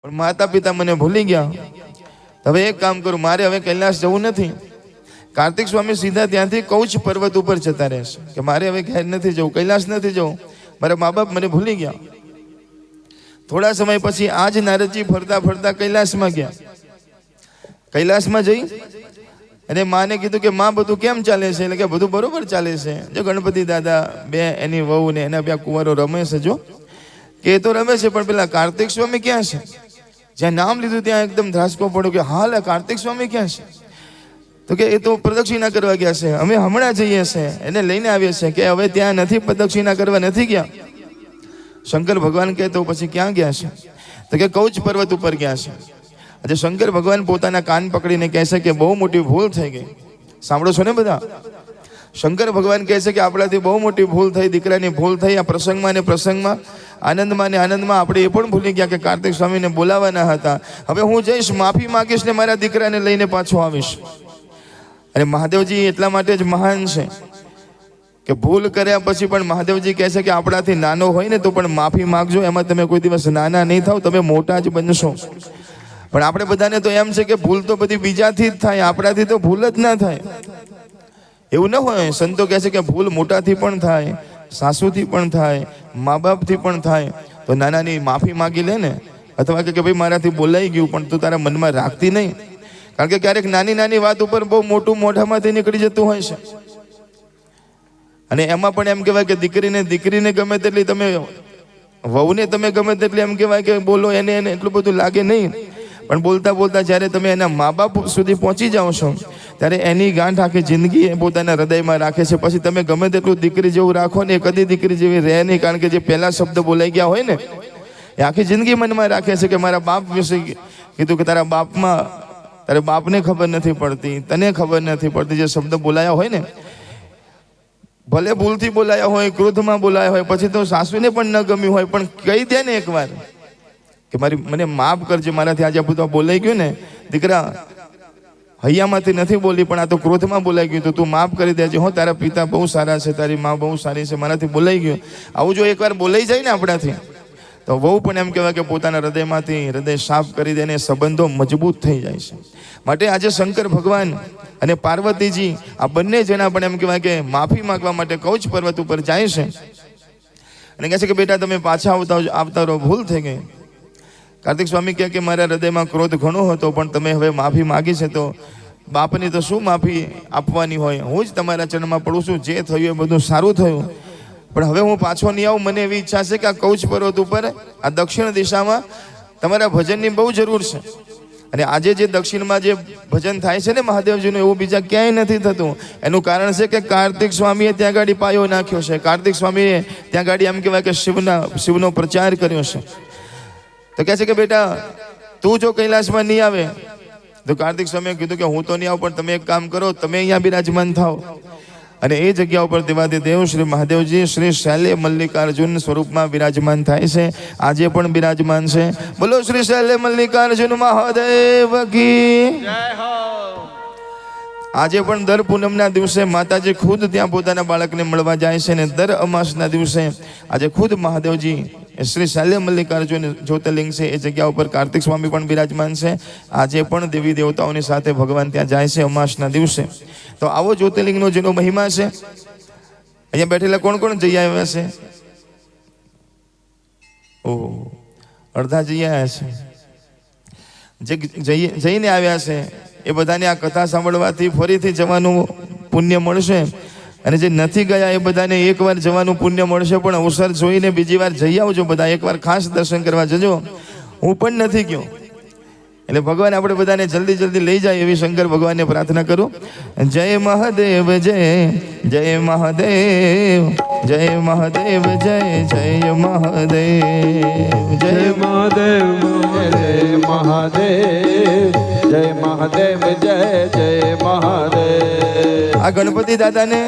પણ માતા પિતા મને ભૂલી ગયા. હવે એક કામ કરું, મારે હવે કૈલાસ જવું નથી. કાર્તિક સ્વામી સીધા ત્યાંથી કૌચ પર્વત ઉપર જતા રહેશે કે મારે હવે ઘેર નથી જવું, કૈલાસ નથી જવું, મારા મા બાપ મને ભૂલી ગયા. થોડા સમય પછી આજ નારદજી ફરતા ફરતા કૈલાસમાં ગયા. કૈલાસમાં જઈ અને માને કીધું કે માં બધું કેમ ચાલે છે? એટલે કે બધું બરોબર ચાલે છે. જો ગણપતિ દાદા બે એની વહુ ને એના બે કુંવરો રમે છે. જો કે એ તો રમે છે, પણ પેલા કાર્તિક સ્વામી ક્યાં છે? જ્યાં નામ લીધું ત્યાં એકદમ ધ્રાસકો પડ્યો કે હાલ કાર્તિક સ્વામી ક્યાં છે? તો કે એ તો પ્રદક્ષિણા કરવા ગયા છે, અમે હમણાં જઈએ છે, એને લઈને આવીએ છીએ. કે હવે ત્યાં નથી, પ્રદક્ષિણા કરવા નથી ગયા. શંકર ભગવાન કહે તો પછી ક્યાં ગયા છે? તો કે કૌચ પર્વત ઉપર ગયા છે. આજે શંકર ભગવાન પોતાના કાન પકડીને કહે છે કે બહુ મોટી ભૂલ થઈ ગઈ. સાંભળો છો ને બધા? શંકર ભગવાન કહે છે કે આપણાથી બહુ મોટી ભૂલ થઈ, દીકરાની ભૂલ થઈ. આ પ્રસંગમાં ને પ્રસંગમાં, આનંદમાં ને આનંદમાં આપણે એ પણ ભૂલી ગયા કે કાર્તિક સ્વામીને બોલાવાના હતા. હવે હું જઈશ, માફી માંગીશ ને મારા દીકરાને લઈને પાછો આવીશ. અને મહાદેવજી એટલા માટે જ મહાન છે કે ભૂલ કર્યા પછી પણ મહાદેવજી કહે છે કે આપણાથી નાનો હોય ને તો પણ માફી માંગજો, એમાં તમે કોઈ દિવસ નાના નહીં થાવ, તમે મોટા જ બનશો. પણ આપણે બધાને તો એમ છે કે ભૂલ તો બધી બીજાથી જ થાય, આપણાથી તો ભૂલ જ ના થાય. એવું ન હોય. સંતો કહે છે કે ભૂલ મોટાથી પણ થાય, સાસુથી પણ થાય, મા બાપથી પણ થાય. તો નાનાની માફી માગી લે ને, અથવા કે ભાઈ મારાથી બોલાઈ ગયું પણ તું તારા મનમાં રાખતી નહીં. કારણ કે ક્યારેક નાની નાની વાત ઉપર બહુ મોટું મોઢામાંથી નીકળી જતું હોય છે. અને એમાં પણ એમ કહેવાય કે દીકરીને ગમે તેટલી તમે વહુને તમે ગમે તેટલી એમ કહેવાય કે બોલો એને એટલું બધું લાગે નહીં. પણ બોલતા બોલતા જ્યારે તમે એના મા બાપ સુધી પહોંચી જાઓ છો ત્યારે એની ગાંઠ આખી જિંદગી એ પોતાના હૃદયમાં રાખે છે. પછી તમે ગમે તેટલું દીકરી જેવું રાખો ને, એ કદી દીકરી જેવી રહે નહીં. કારણ કે જે પહેલા શબ્દ બોલાઈ ગયા હોય ને એ આખી જિંદગી મનમાં રાખે છે કે મારા બાપ વિશે કીધું કે તારા બાપને ખબર નથી પડતી, તને ખબર નથી પડતી. જે શબ્દ બોલાયા હોય ને, ભલે ભૂલથી બોલાયા હોય, ક્રોધમાં બોલાયા હોય, પછી તો સાસુને પણ ન ગમ્યું હોય, પણ કહી દે ને એકવાર કે મને માફ કરજે, મારાથી આજે બધું બોલાઈ ગયું ને, દીકરા હૈયામાંથી નથી બોલી પણ આ તો ક્રોધમાં બોલાઈ ગયું, તો તું માફ કરી દેજે હો. તારા પિતા બહુ સારા છે, તારી મા બહુ સારી છે, મારાથી બોલાઈ ગયું. આવું જો એકવાર બોલાઈ જાય ને આપણાથી, તો બહુ પણ એમ કહેવાય કે પોતાના હૃદયમાંથી હૃદય સાફ કરી દે ને સંબંધો મજબૂત થઈ જાય છે. માટે આજે શંકર ભગવાન અને પાર્વતીજી આ બંને જણા પણ એમ કહેવાય કે માફી માંગવા માટે કૌચ પર્વત ઉપર જાય છે. અને કહે છે કે બેટા તમે પાછા આવતા રહો, ભૂલ થઈ ગઈ. કાર્તિક સ્વામી કહે કે મારા હૃદયમાં ક્રોધ ઘણો હતો, પણ તમે હવે માફી માગી છે તો બાપની તો શું માફી આપવાની હોય? હું જ તમારા ચરણમાં પડું છું, જે થયું એ બધું સારું થયું. પણ હવે હું પાછો નહીં આવું. મને એવી ઈચ્છા છે કે આ કૌચ પર્વત ઉપર આ દક્ષિણ દિશામાં તમારા ભજનની બહુ જરૂર છે. અને આજે જે દક્ષિણમાં જે ભજન થાય છે ને મહાદેવજીનું, એવું બીજા ક્યાંય નથી થતું. એનું કારણ છે કે કાર્તિક સ્વામીએ ત્યાં ગાડી પાયો નાખ્યો છે. કાર્તિક સ્વામીએ ત્યાં ગાડી એમ કહેવાય કે શિવનો પ્રચાર કર્યો છે. તો કહે છે કે બેટા તું જો કૈલાસમાં નહીં આવે તો કાર્તિક સ્વામીએ કીધું કે હું તો નહીં આવું, પણ તમે એક કામ કરો, તમે અહીંયા બિરાજમાન થાઓ. અને એ જગ્યા ઉપર દેવાદિદેવ શ્રી મહાદેવજી શ્રી શૈલ્ય મલ્લિકાર્જુન સ્વરૂપમાં બિરાજમાન થાય છે. આજે પણ બિરાજમાન છે. બોલો શ્રી શૈલ્ય મલ્લિકાર્જુન મહાદેવ કી જય હો. આજે પણ દર પૂનમના દિવસે માતાજી ખુદ ત્યાં પોતાના બાળકને મળવા જાય છે. અને દર અમાસના દિવસે આજે ખુદ મહાદેવજી શ્રી શૈલ્ય મલ્લિકાર્જુન જ્યોતિર્લિંગ છે એ જગ્યા ઉપર કાર્તિક સ્વામી પણ બિરાજમાન છે. આજે પણ દેવી દેવતાઓની સાથે ભગવાન ત્યાં જાય છે અમાસના દિવસે. તો આવો જ્યોતિર્લિંગનો જેનો મહિમા છે, અહીંયા બેઠેલા કોણ કોણ જઈ આવ્યા છે? ઓહ, અડધા જઈ આવ્યા છે. જે જઈને આવ્યા છે એ બધાને આ કથા સાંભળવાથી ફરીથી જવાનું પુણ્ય મળશે. અને જે નથી ગયા એ બધાને એકવાર જવાનું પુણ્ય મળશે. પણ અવસર જોઈને બીજી વાર જઈ આવજો બધા, એકવાર ખાસ દર્શન કરવા જજો. હું પણ નથી ગયો, એટલે ભગવાન આપણે બધાને જલ્દી જલ્દી લઈ જાય એવી શંકર ભગવાનને પ્રાર્થના કરું. જય મહાદેવ, જય જય મહાદેવ, જય મહાદેવ, જય જય મહાદેવ, જય મહાદેવ, જય મહાદેવ, જય મહાદેવ, જય જય મહાદેવ. આ ગણપતિ દાદાને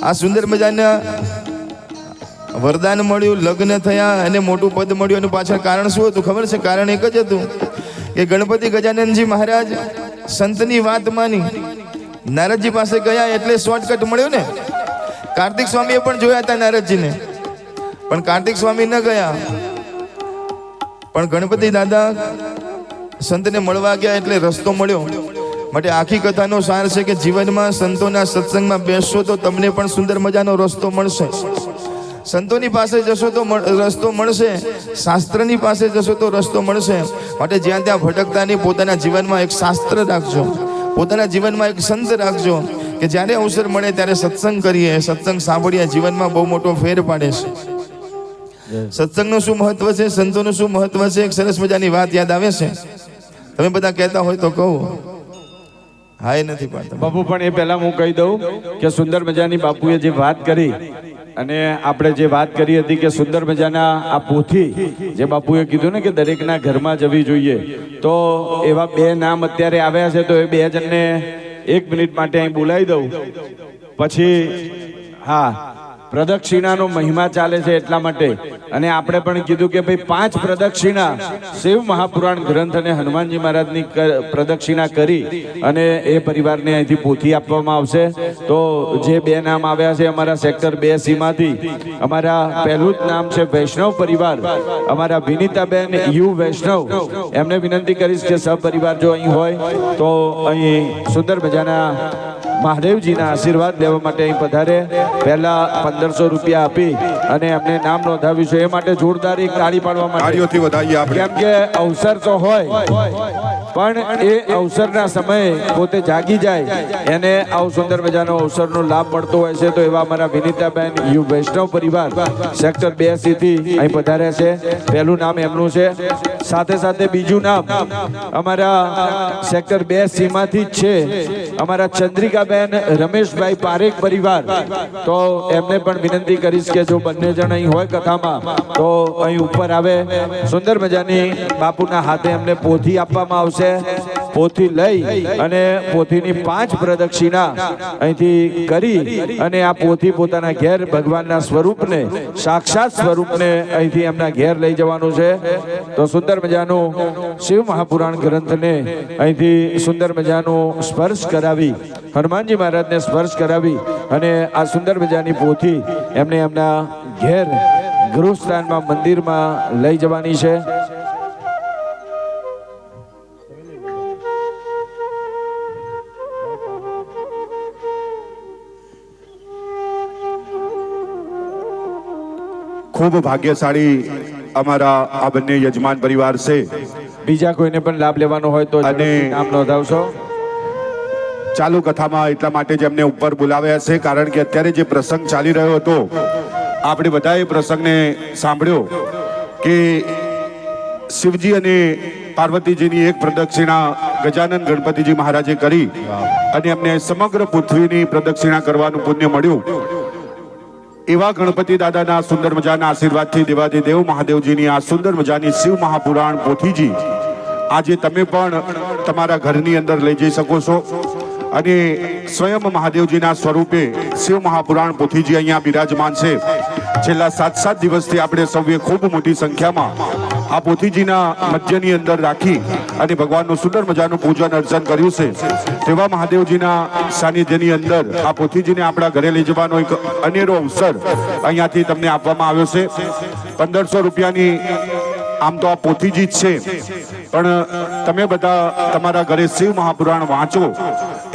આ સુંદર મજાના વરદાન મળ્યું, લગ્ન થયા અને મોટું પદ મળ્યું. એનું પાછળ કારણ શું હતું ખબર છે? કારણ એક જ હતું કે ગણપતિ ગજાનનજી મહારાજ સંતની વાત માની નારદજી પાસે ગયા એટલે શોર્ટકટ મળ્યો ને. કાર્તિક સ્વામીએ પણ જોયા હતા નારદજીને, પણ કાર્તિક સ્વામી ન ગયા. પણ ગણપતિ દાદા સંતને મળવા ગયા એટલે રસ્તો મળ્યો. માટે આખી કથાનો સાર છે કે જીવનમાં સંતોના સત્સંગમાં બેસશો તો તમને પણ સુંદર મજાનો રસ્તો મળશે. સંતોની પાસે જશો તો રસ્તો મળશે, શાસ્ત્રની પાસે જશો તો રસ્તો મળશે. માટે જ્યાં ત્યાં ભટકતા નહીં, પોતાના જીવનમાં એક શાસ્ત્ર રાખજો, પોતાના જીવનમાં એક સંત રાખજો કે જ્યારે અવસર મળે ત્યારે સત્સંગ કરીએ, સત્સંગ સાંભળીએ, જીવનમાં બહુ મોટો ફેર પાડે છે. સત્સંગનું શું મહત્વ છે, સંતોનું શું મહત્વ છે, એક સરસ મજાની વાત યાદ આવે છે. તમે બધા કહેતા હોય તો કહું. હા, એ નથી પાડતા બાપુ, પણ એ પહેલા હું કહી દઉં કે સુંદર મજાની બાપુએ જે વાત કરી, અને આપણે જે વાત કરી હતી કે સુંદર મજાના આ પોથી જે બાપુએ કીધું ને કે દરેકના ઘરમાં જવી જોઈએ, તો એવા બે નામ અત્યારે આવ્યા છે. તો એ બે જણને 1 મિનિટ માટે અહીં બોલાવી દઉં. પછી હા, પ્રદક્ષિણાનો મહિમા ચાલે છે એટલા માટે. અને આપણે પણ કીધું કે ભાઈ 5 પ્રદક્ષિણા શિવ મહાપુરાણ ગ્રંથ અને હનુમાનજી મહારાજની પ્રદક્ષિણા કરી અને એ પરિવારને અહીંથી પોથી આપવામાં આવશે. તો જે બે નામ આવ્યા છે અમારા સેક્ટર 2C માંથી, અમારા પહેલું જ નામ છે વૈષ્ણવ પરિવાર, અમારા વિનીતાબેન યુ વૈષ્ણવ. એમને વિનંતી કરીશ કે સહપરિવાર જો અહીં હોય તો અહીં સુંદર મજાના મહાદેવજીના આશીર્વાદ લેવા માટે અહીં પધારે. પહેલા 1500 રૂપિયા આપી અને એમને નામ નોંધાવ્યું છે, એ માટે જોરદાર એક તાળી પાડવા માટે, કેમ કે અવસર તો હોય પણ એ અવસરના સમયે પોતે જાગી જાય એને આવો સુંદર મજાનો અવસરનો લાભ મળતો હોય છે. તો એવા અમારા વિનીતાબેન યુ વૈષ્ણવ પરિવાર સેક્ટર 2C થી અહીં પધાર્યા છે. પહેલું નામ એમનું છે. સાથે સાથે બીજું નામ અમારા સેક્ટર 2C માંથી જ છે, અમારા ચંદ્રિકાબેન રમેશભાઈ પારેખ પરિવાર. તો એમને પણ વિનંતી કરીશ કે જો બંને જણ અહીં હોય કથામાં તો અહીં ઉપર આવે. સુંદર મજાની બાપુના હાથે એમને પોથી આપવામાં આવશે. પોથી લઈ અને પોથીની 5 પ્રદક્ષિણા અહીંથી કરી અને આ પોથી પોતાના ઘેર ભગવાનના સ્વરૂપને, સાક્ષાત સ્વરૂપને અહીંથી એમના ઘેર લઈ જવાનું છે. તો સુંદર મજાનું શિવ મહાપુરાણ ગ્રંથને અહીંથી સુંદર મજાનું સ્પર્શ કરાવી, હનુમાનજી મહારાજને સ્પર્શ કરાવી અને આ સુંદર મજાની પોથી એમને એમના ઘેર ગૃહસ્થાનમાં મંદિરમાં લઈ જવાની છે. ખૂબ ભાગ્યશાળી અમારા આ બંને યજમાન પરિવાર છે. બીજા કોઈને પણ લાભ લેવાનો હોય તો નામ નોંધાવશો. ચાલુ કથામાં એટલા માટે જ એમને ઉપર બોલાવ્યા છે કારણ કે અત્યારે જે પ્રસંગ ચાલી રહ્યો હતો, આપણે બધાએ પ્રસંગને સાંભળ્યો કે શિવજી અને પાર્વતીજીની એક પ્રદક્ષિણા ગજાનન ગણપતિજી મહારાજે કરી અને એમને સમગ્ર પૃથ્વીની પ્રદક્ષિણા કરવાનું પુણ્ય મળ્યું. એવા ગણપતિ દાદાના સુંદર મજાના આશીર્વાદથી દેવાધિદેવ મહાદેવજીની આ સુંદર મજાની શિવ મહાપુરાણ પોથીજી આજે તમે પણ તમારા ઘરની અંદર લઈ જઈ શકો છો. અને સ્વયં મહાદેવજીના સ્વરૂપે શિવ મહાપુરાણ પોથીજી અહીંયા બિરાજમાન છે. છેલ્લા 7 દિવસથી આપણે સૌએ ખૂબ મોટી સંખ્યામાં આ પોથીજીના મધ્યની અંદર રાખી અને ભગવાનનું સુંદર મજાનું પૂજન અર્ચન કર્યું છે. તેવા મહાદેવજીના સાનિધ્યની અંદર આ પોથીજીને આપણા ઘરે લઈ જવાનો એક અનેરો અવસર અહીંયાથી તમને આપવામાં આવ્યો છે. 1500 રૂપિયાની આમ તો આ પોથીજી જ છે, પણ તમે બધા તમારા ઘરે શિવ મહાપુરાણ વાંચો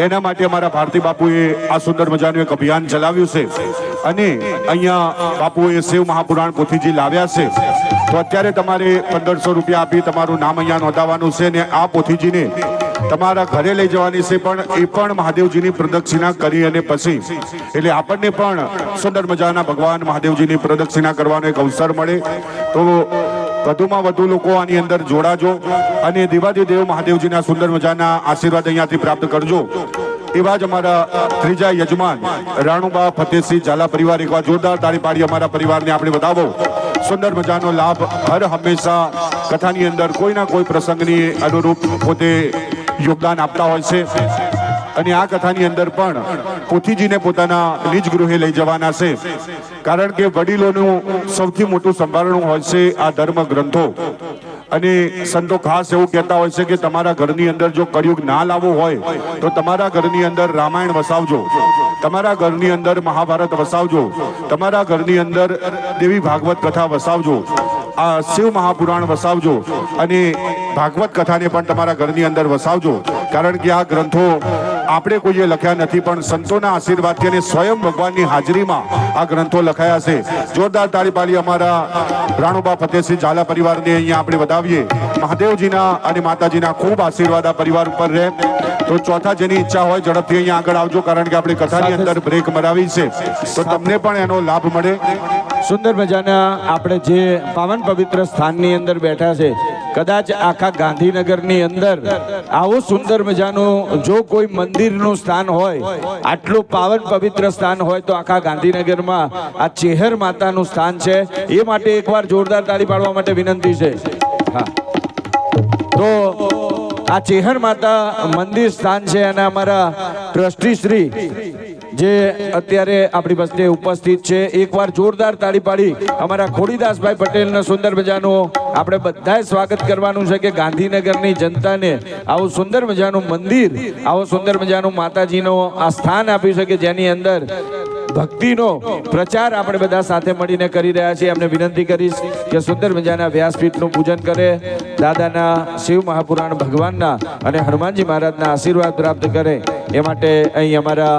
એના માટે અમારા ભારતી બાપુએ આ સુંદર મજાનું એક અભિયાન ચલાવ્યું છે અને અહીંયા બાપુએ શિવ મહાપુરાણ પોથીજી લાવ્યા છે. તો અત્યારે તમારે 1500 રૂપિયા આપી તમારું નામ અહીંયા નોંધાવવાનું છે અને આ પોથીજીને તમારા ઘરે લઈ જવાની છે, પણ એ પણ મહાદેવજીની પ્રદક્ષિણા કરી અને પછી એટલે આપણને પણ સુંદર મજાના ભગવાન મહાદેવજીની પ્રદક્ષિણા કરવાનો એક અવસર મળે. તો વધુમાં વધુ લોકો આની અંદર જોડાજો અને દેવાધિદેવ મહાદેવજીના સુંદર મજાના આશીર્વાદ અહીંયાથી પ્રાપ્ત કરજો. એવા જ અમારા ત્રીજા યજમાન રાણુબા ફતેહસિંહ ઝાલા પરિવાર, એકવાર જોરદાર તાળી પાડી અમારા પરિવારને આપણે બતાવો. સુંદર મજાનો લાભ હર હંમેશા કથાની અંદર કોઈના કોઈ પ્રસંગની અનુરૂપ પોતે યોગદાન આપતા હોય છે અને આ કથાની અંદર પણ પોથીજીને પોતાના નિજ ગૃહે લઈ જવાના છે. કારણ કે વડીલોનું સૌથી મોટું સંભાળણું હોય છે આ ધર્મ ગ્રંથો. અને સંતો ખાસ એવું કહેતા હોય છે કે તમારા ઘરની અંદર જો કળિયુગ ના લાવવો હોય તો તમારા ઘરની અંદર રામાયણ વસાવજો, તમારા ઘરની અંદર મહાભારત વસાવજો, તમારા ઘરની અંદર દેવી ભાગવત કથા વસાવજો. આ શિવ મહાપુરાણ વસાવજો અને ભાગવત કથાને પણ તમારા ઘરની અંદર વસાવજો, કારણ કે આ ગ્રંથો આપણે કોઈએ લખ્યા નથી, પણ સંતોના આશીર્વાદથી અને સ્વયં ભગવાનની હાજરીમાં આ ગ્રંથો લખાયા છે. જોરદાર તાળી પાડી અમારા રાણુબા ફતેહસિંહ ઝાલા પરિવારને અહીંયા આપણે વધાવીએ. મહાદેવજીના અને માતાજીના ખૂબ આશીર્વાદ આ પરિવાર ઉપર રહે. તો ચોથા જેની ઈચ્છા હોય ઝડપથી અહીંયા આગળ આવજો, કારણ કે આપણે કથાની અંદર બ્રેક મરાવી છે, તો તમને પણ એનો લાભ મળે. સુંદર મજાના આપણે જે પાવન પવિત્ર સ્થાનની અંદર બેઠા છે, કદાચ આખા ગાંધીનગરની અંદર આવું સુંદર મજાનું જો કોઈ મંદિરનું સ્થાન હોય, આટલું પાવન પવિત્ર સ્થાન હોય, તો આખા ગાંધીનગરમાં આ ચેહર માતાનું સ્થાન છે. એ માટે એકવાર જોરદાર તાળી પાડવા માટે વિનંતી છે. હા, તો આ ચેહર માતા મંદિર સ્થાન છે અને અમારા ટ્રસ્ટી શ્રી જે અત્યારે આપણી વચ્ચે ઉપસ્થિત છે, એકવાર જોરદાર તાળી પાડી અમારા ખોડીદાસભાઈ પટેલનું સુંદર મજાનું આપણે બધાએ સ્વાગત કરવાનું છે કે ગાંધીનગરની જનતાને આવું સુંદર મજાનું મંદિર, આવું સુંદર મજાનું માતાજીનું આ સ્થાન આપ્યું છે કે જેની અંદર ભક્તિનો પ્રચાર આપણે બધા સાથે મળીને કરી રહ્યા છીએ. એમને વિનંતી કરીશ કે સુંદર મજાના વ્યાસપીઠનું પૂજન કરે, દાદાના શિવ મહાપુરાણ ભગવાનના અને હનુમાનજી મહારાજના આશીર્વાદ પ્રાપ્ત કરે. એ માટે અહીં અમારા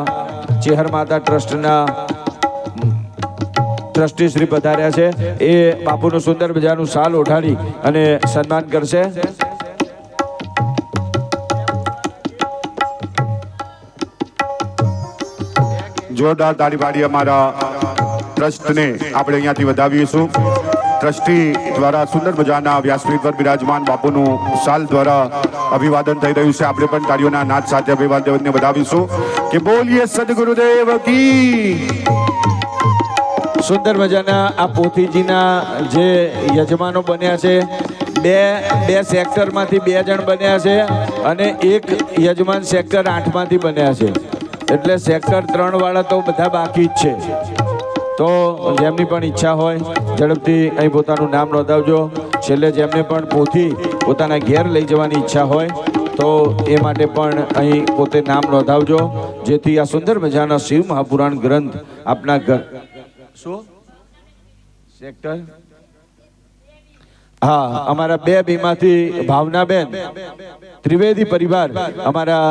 ચેહર માતા ટ્રસ્ટના ટ્રસ્ટી શ્રી પધાર્યા છે. એ બાપુનું સુંદર મજાનું શાલ ઓઢાડી અને સન્માન કરશે. જોરદાર તાળી પાડી અમારા ટ્રસ્ટને આપણે અહીંયાથી વધાવીશું. ટ્રસ્ટી દ્વારા સુંદર મજાના વ્યાસપીઠ પર બિરાજમાન બાપુનું શાલ દ્વારા અભિવાદન થઈ રહ્યું છે. આપણે પણ તાળીઓના નાદ સાથે અભિવાદનને વધાવીશું કે બોલીએ સદગુરુદેવ કી. સુંદર મજાના આ પોથીજીના જે યજમાનો બન્યા છે, બે સેક્ટરમાંથી 2 જણ બન્યા છે અને એક યજમાન સેક્ટર 8માંથી બન્યા છે. એટલે સેક્ટર 3 વાળા તો બધા બાકી જ છે. તો જેમની પણ ઈચ્છા હોય ઝડપથી અહીં પોતાનું નામ નોંધાવજો. છેલ્લે જેમને પણ પોથી પોતાના ઘેર લઈ જવાની ઈચ્છા હોય તો એ માટે પણ અહીં પોતે નામ નોંધાવજો, જેથી આ સુંદર મજાના શિવ મહાપુરાણ ગ્રંથ આપના ઘર. શું સેક્ટર? હા, અમારા 2B માંથી ભાવનાબેન ત્રિવેદી પરિવાર, અમારા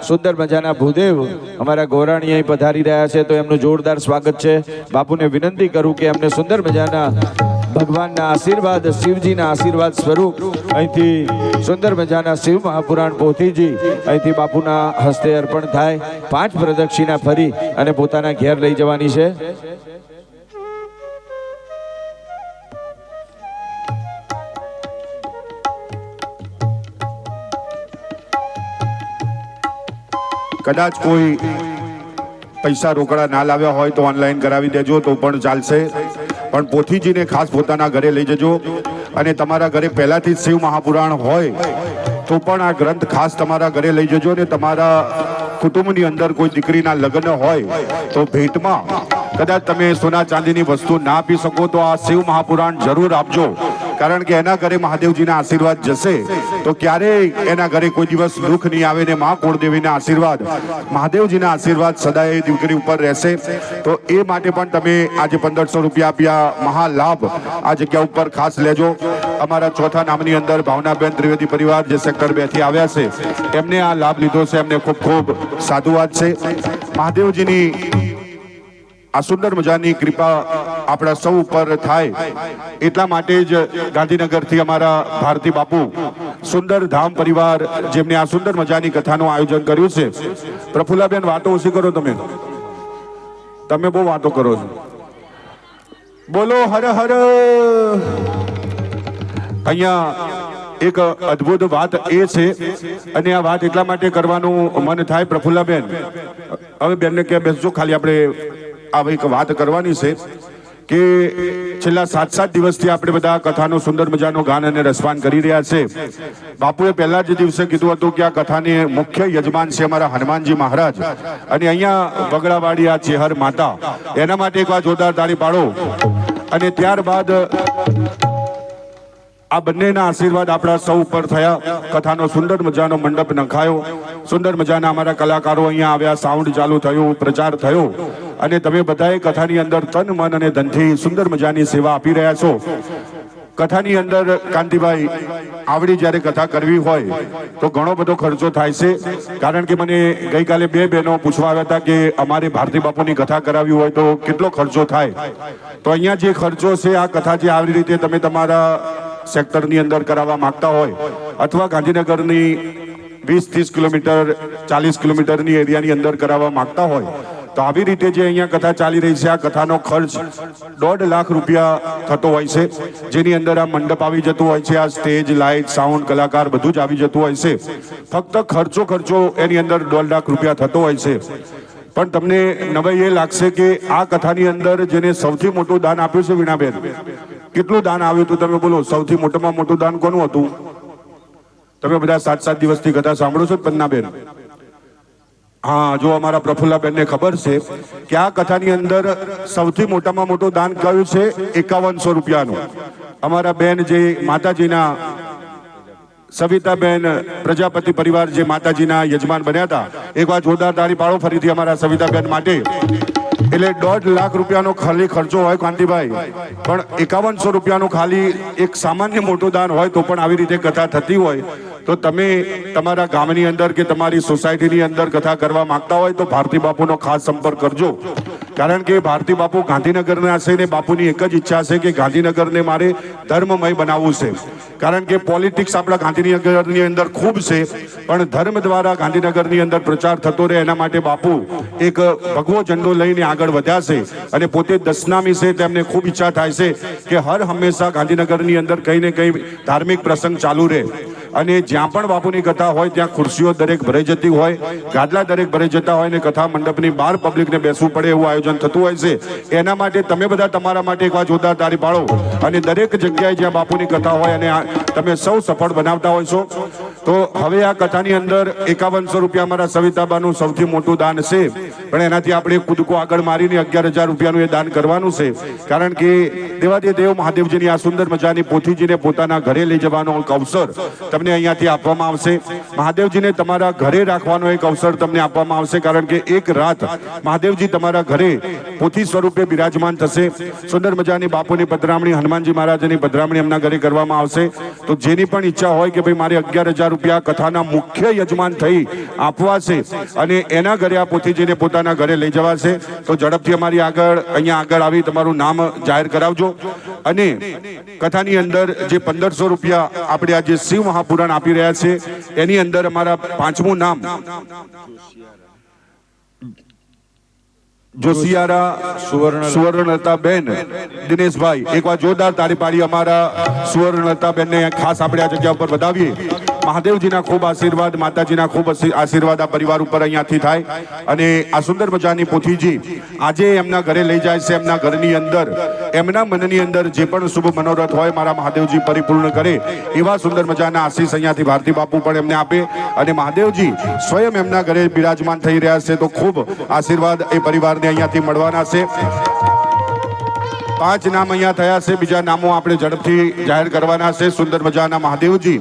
સુંદર મજાના ભૂદેવ, અમારા ગોરાણી અહીં પધારી રહ્યા છે, તો એમનું જોરદાર સ્વાગત છે. બાપુને વિનંતી કરું કે એમને સુંદર મજાના ભગવાનના આશીર્વાદ, શિવજીના આશીર્વાદ સ્વરૂપ અહીંથી સુંદર મજાના શિવ મહાપુરાણ પોથીજી અહીંથી બાપુના હસ્તે અર્પણ થાય. 5 પ્રદક્ષિણા ફરી અને પોતાના ઘેર લઈ જવાની છે. કદાચ કોઈ પૈસા રોકડા ના લાવ્યા હોય તો ઓનલાઈન કરાવી દેજો તો પણ ચાલશે, પણ પોથીજીને ખાસ પોતાના ઘરે લઈ જજો. અને તમારા ઘરે પહેલાથી જ શિવ મહાપુરાણ હોય તો પણ આ ગ્રંથ ખાસ તમારા ઘરે લઈ જજો. અને તમારા કુટુંબની અંદર કોઈ દીકરીના લગ્ન હોય તો ભેટમાં કદાચ તમે સોના ચાંદીની વસ્તુ ના આપી શકો તો આ શિવ મહાપુરાણ જરૂર આપજો, કારણ કે એના ઘરે મહાદેવજીના આશીર્વાદ જશે તો ક્યારેય એના ઘરે કોઈ દિવસ દુઃખ નહીં આવે. ને મા કુળદેવીના આશીર્વાદ, મહાદેવજીના આશીર્વાદ સદાય દીકરી ઉપર રહેશે. તો એ માટે પણ તમે આજે 1500 રૂપિયા આપ્યા મહાલાભ આ જગ્યા ઉપર ખાસ લેજો. અમારા ચોથા નામની અંદર ભાવનાબેન ત્રિવેદી પરિવાર જે સેક્ટર 2 થી આવ્યા છે, એમને આ લાભ લીધો છે. એમને ખૂબ ખૂબ સાધુવાદ છે. મહાદેવજીની આ સુંદર મજાની કૃપા આપણા સૌ ઉપર થાય એટલા માટે જ ગાંધીનગરથી અમારા ભારતી બાપુ સુંદર ધામ પરિવાર જેમને આ સુંદર મજાની કથાનું આયોજન કર્યું છે. પ્રફુલ્લાબેન વાતો ઓછી કરો, તમે બહુ વાતો કરો છો. બોલો હર હર. અહીંયા એક અદ્ભુત વાત એ છે, અને આ વાત એટલા માટે કરવાનું મન થાય પ્રફુલ્લાબેન, હવે બેનને કે બેસજો, ખાલી આપણે આ એક વાત કરવાની છે કે છેલ્લા 7 દિવસથી આપણે બધા કથાનો સુંદર મજાનો ગાન અને રસપાન કરી રહ્યા છે. બાપુએ પહેલા જ દિવસે કીધું હતું કે આ કથાને મુખ્ય યજમાન છે અમારા હનુમાનજી મહારાજ, અને અહીંયા બગડાવાડી આ ચેહર માતા, એના માટે એક વાર જોરદાર તાળી પાડો. અને ત્યારબાદ આ બંનેના આશીર્વાદ આપણા સૌ ઉપર થયા. કથાનો સુંદર મજાનો મંડપ નખાયો, સુંદર મજાના અમારા કલાકારો અહીંયા આવ્યા, સાઉન્ડ ચાલુ થયું, પ્રચાર થયો, અને તમે બધાએ કથાની અંદર તન મન અને ધનથી સુંદર મજાની સેવા આપી રહ્યા છો. કથાની અંદર કાંતિભાઈ આવડી જ્યારે કથા કરવી હોય તો ઘણો બધો ખર્ચો થાય છે, કારણ કે મને ગઈકાલે બે બહેનો પૂછવા આવ્યા હતા કે અમારે ભારતી બાપુની કથા કરાવી હોય તો કેટલો ખર્ચો થાય. તો અહીંયા જે ખર્ચો છે આ કથા જે આવી રીતે તમે તમારા સેક્ટરની અંદર કરાવવા માંગતા હોય અથવા ગાંધીનગરની 20-30 કિલોમીટર 40 કિલોમીટરની એરિયાની અંદર કરાવવા માંગતા હોય તો આવી રીતે જે અહીંયા કથા ચાલી રહી છે આ કથાનો ખર્ચ 1.5 લાખ રૂપિયા થતો હોય છે, જેની અંદર આ મંડપ આવી જતું હોય છે, આ સ્ટેજ, લાઇટ, સાઉન્ડ, કલાકાર બધું જ આવી જતું હોય છે. ફક્ત ખર્ચો એની અંદર 1.5 લાખ રૂપિયા થતો હોય છે. પણ તમને નવાઈ એ લાગશે કે આ કથાની અંદર જેને સૌથી મોટું દાન આપ્યું છે વીણાબેન, કેટલું દાન આવ્યું હતું તમે બોલો? સૌથી મોટામાં મોટું દાન કોનું હતું? તમે બધા 7 દિવસથી કથા સાંભળો છો પન્નાબેન? હા, જો અમારા પ્રફુલ્લાબેનને ખબર છે કે આ કથાની અંદર સૌથી મોટામાં મોટું દાન કયું છે? 5100 રૂપિયાનું. અમારા બેન જે માતાજીના સવિતાબેન પ્રજાપતિ પરિવાર જે માતાજીના યજમાન બન્યા હતા, એકવાર જોરદાર તાળી પાડો ફરીથી અમારા સવિતાબેન માટે. એટલે 1.5 લાખ રૂપિયાનો ખાલી ખર્ચો હોય કાંતિભાઈ, પણ 5100 રૂપિયાનું ખાલી એક સામાન્ય મોટું દાન હોય તો પણ આવી રીતે કથા થતી હોય તો તમે તમારા ગામની અંદર કે તમારી સોસાયટીની અંદર કથા કરવા માંગતા હોય તો ભારતી બાપુનો ખાસ સંપર્ક કરજો. કારણ કે ભારતી બાપુ ગાંધીનગરના છે ને બાપુની એક જ ઈચ્છા છે કે ગાંધીનગરને મારે ધર્મમય બનાવવું છે. કારણ કે પોલિટિક્સ આપણા ગાંધીનગરની અંદર ખૂબ છે, પણ ધર્મ દ્વારા ગાંધીનગરની અંદર પ્રચાર થતો રહે એના માટે બાપુ એક ભગવો ઝંડો લઈને આગળ વધ્યા છે અને પોતે દશનામી છે. તેમને ખૂબ ઈચ્છા થાય છે કે હર હંમેશા ગાંધીનગરની અંદર કંઈ ને કંઈ ધાર્મિક પ્રસંગ ચાલુ રહે અને જ્યાં પણ બાપુની કથા હોય ત્યાં ખુરશીઓ દરેક ભરાઈ જતી હોય, ગાદલા દરેક ભરાઈ જતા હોય ને કથા મંડપની બહાર પબ્લિકને બેસવું પડે એવું આયોજન થતું હોય છે. એના માટે તમે બધા તમારા માટે એકવાર જોરદાર તાળી પાડો અને દરેક જગ્યાએ જ્યાં બાપુની કથા હોય અને તમે સૌ સફળ બનાવતા હોય છો. તો હવે આ કથાની અંદર 5100 રૂપિયા અમારા સવિતાબાનું સૌથી મોટું દાન છે, પણ એનાથી આપણે કૂદકો આગળ મારીને 11,000 રૂપિયાનું એ દાન કરવાનું છે. કારણ કે દેવાદિદેવ મહાદેવજીની આ સુંદર મજાની પોથીજીને પોતાના ઘરે લઈ જવાનો એક અવસર તમને અહીંયાથી આપવામાં આવશે. મહાદેવજીને તમારા ઘરે રાખવાનો એક અવસર તમને આપવામાં આવશે, કારણ કે એક રાત મહાદેવજી તમારા ઘરે પોથી સ્વરૂપે બિરાજમાન થશે. સુંદર મજાની બાપુની પધરામણી, હનુમાનજી મહારાજની પધરામણી એમના ઘરે કરવામાં આવશે. તો જેની પણ ઈચ્છા હોય કે ભાઈ મારે 11,000 રૂપિયા કથાના મુખ્ય યજમાન થઈ આપવા છે અને એના ઘરે આ પોથીજીને પોતાના ઘરે લઈ જવાશે તો ઝડપથી અમારી અહીંયા આગળ આવી તમારું નામ જાહેર કરાવજો. અને કથાની અંદર જે 1500 રૂપિયા આપણે આજે શિવ મહાપુરાણ આપી રહ્યા છે એની અંદર અમારા 5મું નામ જોશિયારા સુવર્ણલતાબેન દિનેશભાઈ. એકવાર જોરદાર તાળી પાડી અમારા સુવર્ણલતાબેનને ખાસ આપણે આ જગ્યા ઉપર વધાવીએ. મહાદેવજીના ખૂબ આશીર્વાદ, માતાજીના ખૂબ આશીર્વાદ આ પરિવાર ઉપર અહીંયાથી થાય. અને આ સુંદર મજાની પોથીજી આજે એમના ઘરે લઈ જાય છે. એમના ઘરની અંદર એમના મનની અંદર જે પણ શુભ મનોરથ હોય મારા મહાદેવજી પરિપૂર્ણ કરે એવા સુંદર મજાના આશીષ અહીંયાથી ભારતી બાપુ પણ એમને આપે. અને મહાદેવજી સ્વયં એમના ઘરે બિરાજમાન થઈ રહ્યા છે તો ખૂબ આશીર્વાદ એ પરિવારને અહીંયાથી મળવાના છે. 5 નામ અહીંયા થયા છે, બીજા નામો આપણે ઝડપથી જાહેર કરવાના છે. સુંદર મજાના મહાદેવજી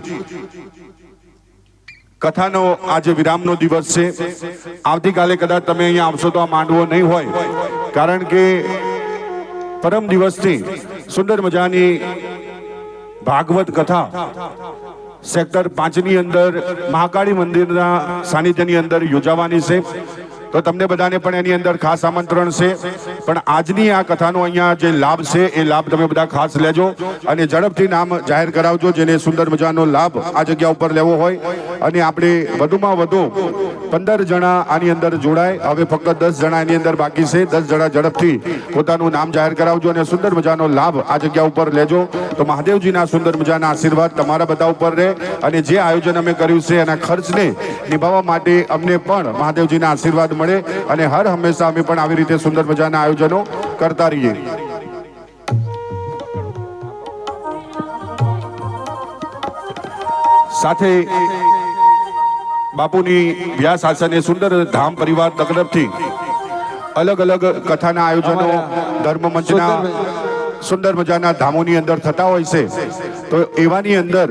કથાનો આજે વિરામનો દિવસ છે. આવતીકાલે કદાચ તમે અહીંયા આવશો તો આ માંડવો નહીં હોય, કારણ કે પરમ દિવસથી સુંદર મજાની ભાગવત કથા સેક્ટર 5ની અંદર મહાકાળી મંદિરના સાનિધ્યની અંદર યોજાવાની છે. તો તમને બધાને પણ એની અંદર ખાસ આમંત્રણ છે. પણ આજની આ કથાનો અહીંયા જે લાભ છે એ લાભ તમે બધા ખાસ લેજો અને ઝડપથી નામ જાહેર કરાવજો જેને સુંદર મજાનો લાભ આ જગ્યા ઉપર લેવો હોય. અને આપણે વધુમાં વધુ 15 જણા આની અંદર જોડાય. હવે ફક્ત 10 જણા એની અંદર બાકી છે. 10 જણા ઝડપથી પોતાનું નામ જાહેર કરાવજો અને સુંદર મજાનો લાભ આ જગ્યા ઉપર લેજો. તો મહાદેવજીના સુંદર મજાના આશીર્વાદ તમારા બધા ઉપર રહે. અને જે આયોજન અમે કર્યું છે એના ખર્ચને નિભાવવા માટે અમને પણ મહાદેવજીના આશીર્વાદ મળે અને હર હંમેશા અમે પણ આવી રીતે સુંદર મજાના આયોજનો કરતા રહીએ. સાથે બાપુની વ્યાસ આસને સુંદર ધામ પરિવાર તરફથી અલગ અલગ કથાના આયોજનો ધર્મ મંચના સુંદર મજાના ધામોની અંદર થતા હોય છે. તો એવાની અંદર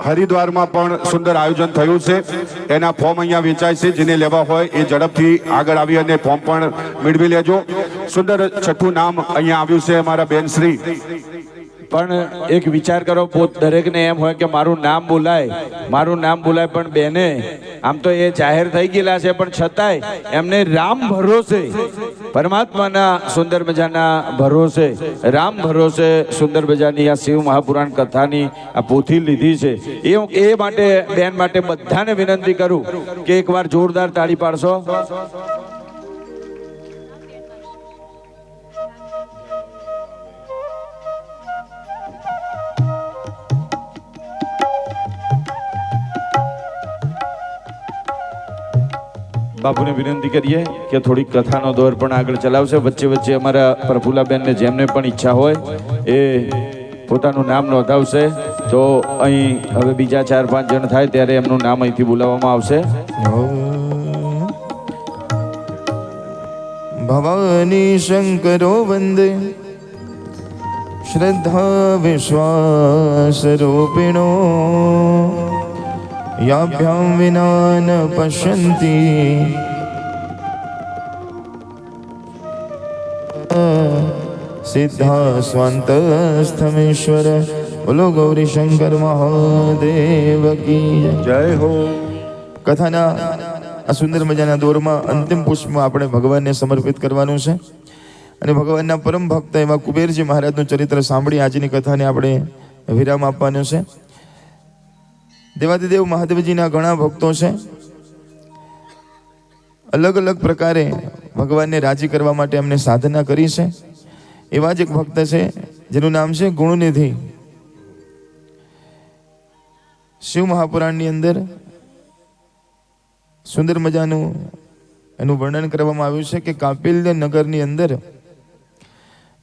હરિદ્વારમાં પણ સુંદર આયોજન થયું છે. એના ફોર્મ અહીંયા વેચાય છે. જેને લેવા હોય એ ઝડપથી આગળ આવી અને ફોર્મ પણ મેળવી લેજો. સુંદર 6થું નામ અહીંયા આવ્યું છે અમારા બેન શ્રી પણ એક વિચાર કરો, દરેકને એમ હોય કે મારું નામ બોલાય, પણ બેને આમ તો એ જાહેર થઈ ગયેલા છે, પણ છતાંય એમને રામ ભરોસે, પરમાત્માના સુંદર મજાના ભરોસે, રામ ભરોસે સુંદર મજાની આ શિવ મહાપુરાણ કથાની આ પોથી લીધી છે. એ માટે બેન માટે બધાને વિનંતી કરું કે એકવાર જોરદાર તાળી પાડશો. બાપુને વિનંતી કરીએ કે થોડીક કથાનો દોર પણ આગળ ચલાવશે. વચ્ચે વચ્ચે અમારા પ્રફુલ્લાબેનને જેમને પણ ઈચ્છા હોય એ પોતાનું નામ નોંધાવશે. તો અહીં હવે બીજા 4-5 જણ થાય ત્યારે એમનું નામ અહીંથી બોલાવવામાં આવશે. ભવાની શંકરો વંદે શ્રદ્ધા વિશ્વાસ રૂપિણો યાભ્યામ વિના ન પશ્યંતિ સિદ્ધા સ્વાંતસ્થમેશ્વર. બોલો ગૌરી શંકર મહાદેવ કી જય હો. કથાના આ સુંદર મજાના દોરમાં અંતિમ પુષ્પ આપણે ભગવાનને સમર્પિત કરવાનું છે અને ભગવાનના પરમ ભક્ત એવા કુબેરજી મહારાજનું ચરિત્ર સાંભળી આજની કથાને આપણે વિરામ આપવાનો છે. દેવાદિદેવ મહાદેવજીના ઘણા ભક્તો છે. અલગ અલગ પ્રકારે ભગવાનને રાજી કરવા માટે એમને સાધના કરી છે. એવા જ એક ભક્ત છે જેનું નામ છે ગુણનિધિ. શિવ મહાપુરાણની અંદર સુંદર મજાનું એનું વર્ણન કરવામાં આવ્યું છે કે કાપિલ્ય નગરની અંદર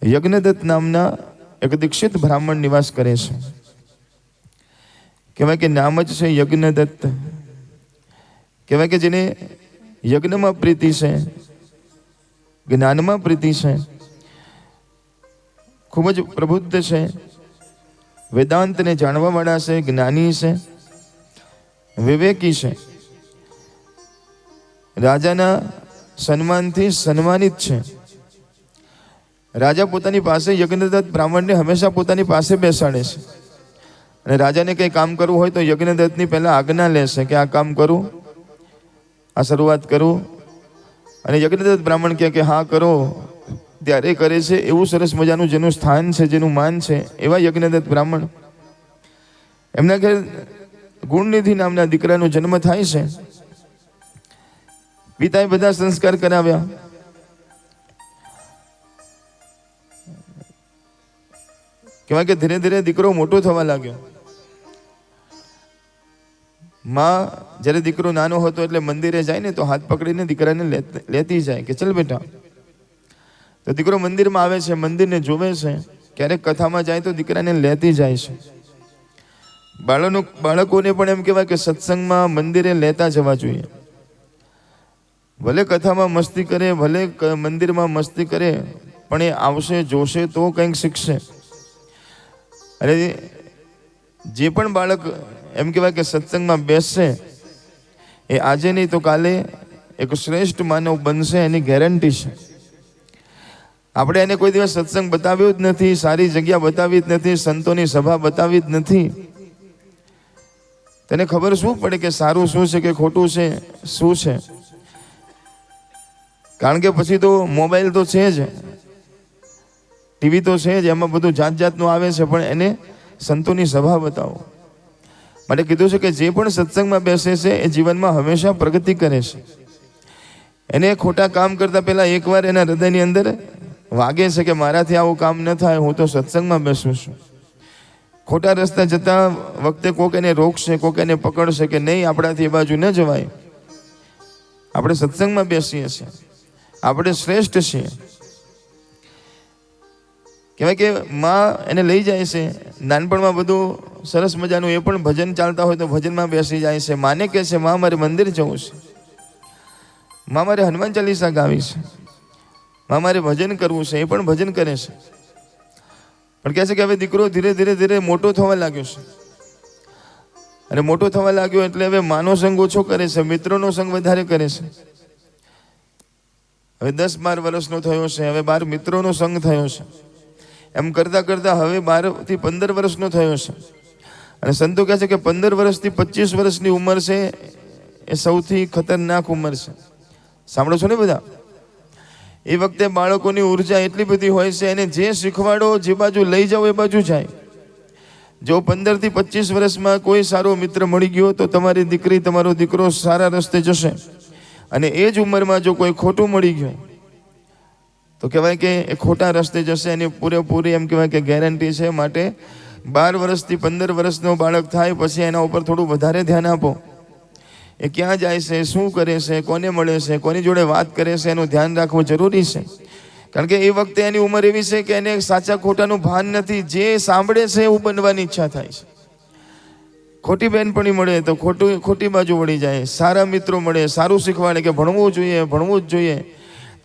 યજ્ઞદત્ત નામના એક દીક્ષિત બ્રાહ્મણ નિવાસ કરે છે. કહેવાય કે નામ જ છે યજ્ઞદત્ત. કહેવાય કે જેને યજ્ઞમાં પ્રીતિ છે, જ્ઞાનમાં પ્રીતિ છે, ખૂબ જ પ્રબુદ્ધ છે, વેદાંતને જાણવાવાળા છે, જ્ઞાની છે, વિવેકી છે, રાજાના સન્માનથી સન્માનિત છે. રાજા પોતાની પાસે યજ્ઞદત્ત બ્રાહ્મણને હંમેશા પોતાની પાસે બેસાડે છે અને રાજાને કંઈ કામ કરવું હોય તો યજ્ઞદત્તની પહેલાં આજ્ઞા લેશે કે આ કામ કરું, આ શરૂઆત કરું. અને યજ્ઞદત્ત બ્રાહ્મણ કહે કે હા કરો, ત્યારે કરે છે. એવું સરસ મજાનું જેનું સ્થાન છે, જેનું માન છે, એવા યજ્ઞદત્ત બ્રાહ્મણ. એમના ઘેર ગુણનિધિ નામના દીકરાનો જન્મ થાય છે. પિતાએ બધા સંસ્કાર કરાવ્યા. કહેવાય કે ધીરે ધીરે દીકરો મોટો થવા લાગ્યો. માં જ્યારે દીકરો નાનો હતો એટલે મંદિરે જાય ને તો હાથ પકડીને દીકરાને લેતી જાય કે ચલ બેટા. તો દીકરો મંદિરમાં આવે છે, મંદિરને જોવે છે, ક્યારેક કથામાં જાય તો દીકરાને લેતી જાય છે. બાળકોને પણ એમ કહેવાય કે સત્સંગમાં મંદિરે લેતા જવા જોઈએ. ભલે કથામાં મસ્તી કરે, ભલે મંદિરમાં મસ્તી કરે, પણ એ આવશે, જોશે તો કંઈક શીખશે. અને જે પણ બાળક એમ કહેવાય કે સત્સંગમાં બેસશે એ આજે નહીં તો કાલે એક શ્રેષ્ઠ માનવ બનશે, એની ગેરંટી છે. આપણે એને કોઈ દિવસ સત્સંગ બતાવ્યો જ નથી, સારી જગ્યા બતાવી જ નથી, સંતોની સભા બતાવી જ નથી. તેને ખબર શું પડે કે સારું શું છે કે ખોટું છે, શું છે? કારણ કે પછી તો મોબાઈલ તો છે જ, ટીવી તો છે જ, એમાં બધું જાત જાતનું આવે છે, પણ એને સંતોની સભા બતાવો. માટે કીધું છે કે જે પણ સત્સંગમાં બેસે છે એ જીવનમાં હંમેશા પ્રગતિ કરે છે. એને ખોટા કામ કરતા પહેલા એકવાર એના હૃદયની અંદર વાગે છે કે મારાથી આવું કામ ન થાય, હું તો સત્સંગમાં બેસું છું. ખોટા રસ્તા જતા વખતે કોક એને રોકશે, કોક એને પકડશે કે નહીં આપણાથી એ બાજુ ન જવાય. આપણે સત્સંગમાં બેસીએ છીએ, આપણે શ્રેષ્ઠ છીએ. કહેવાય કે માં એને લઈ જાય છે. નાનપણમાં બધું સરસ મજાનું એ પણ ભજન ચાલતા હોય તો ભજનમાં બેસી જાય છે. માને કહે છે માં મારે મંદિર જવું છે, માં મારે હનુમાન ચાલીસા ગાવી છે, માં મારે ભજન કરવું છે, એ પણ ભજન કરે છે. પણ કહે છે કે હવે દીકરો ધીરે ધીરે ધીરે મોટો થવા લાગ્યો છે અને મોટો થવા લાગ્યો એટલે હવે માનો સંગ ઓછો કરે છે, મિત્રોનો સંગ વધારે કરે છે. હવે 10-12 વર્ષનો થયો છે, હવે 12 મિત્રોનો સંગ થયો છે. એમ કરતાં કરતાં હવે 12 થી 15 વર્ષનો થયો છે. અને સંતો કહે છે કે 15 વર્ષથી 25 વર્ષની ઉંમર છે એ સૌથી ખતરનાક ઉંમર છે. સાંભળો છો ને બધા? એ વખતે બાળકોની ઉર્જા એટલી બધી હોય છે, એને જે શીખવાડો, જે બાજુ લઈ જાઓ એ બાજુ જાય. જો 15 થી 25 વર્ષમાં કોઈ સારો મિત્ર મળી ગયો તો તમારી દીકરી, તમારો દીકરો સારા રસ્તે જશે. અને એ જ ઉંમરમાં જો કોઈ ખોટું મળી ગયું તો કહેવાય કે એ ખોટા રસ્તે જશે. એની પૂરેપૂરી એમ કહેવાય કે ગેરંટી છે. માટે 12 વર્ષથી 15 વર્ષનો બાળક થાય પછી એના ઉપર થોડું વધારે ધ્યાન આપો. એ ક્યાં જાય છે, શું કરે છે, કોને મળે છે, કોની જોડે વાત કરે છે, એનું ધ્યાન રાખવું જરૂરી છે. કારણ કે એ વખતે એની ઉંમર એવી છે કે એને સાચા ખોટાનું ભાન નથી. જે સાંભળે છે એવું બનવાની ઈચ્છા થાય છે. ખોટી બહેનપણી મળે તો ખોટી બાજુ વળી જાય. સારા મિત્રો મળે, સારું શીખવાડે કે ભણવું જોઈએ, ભણવું જ જોઈએ,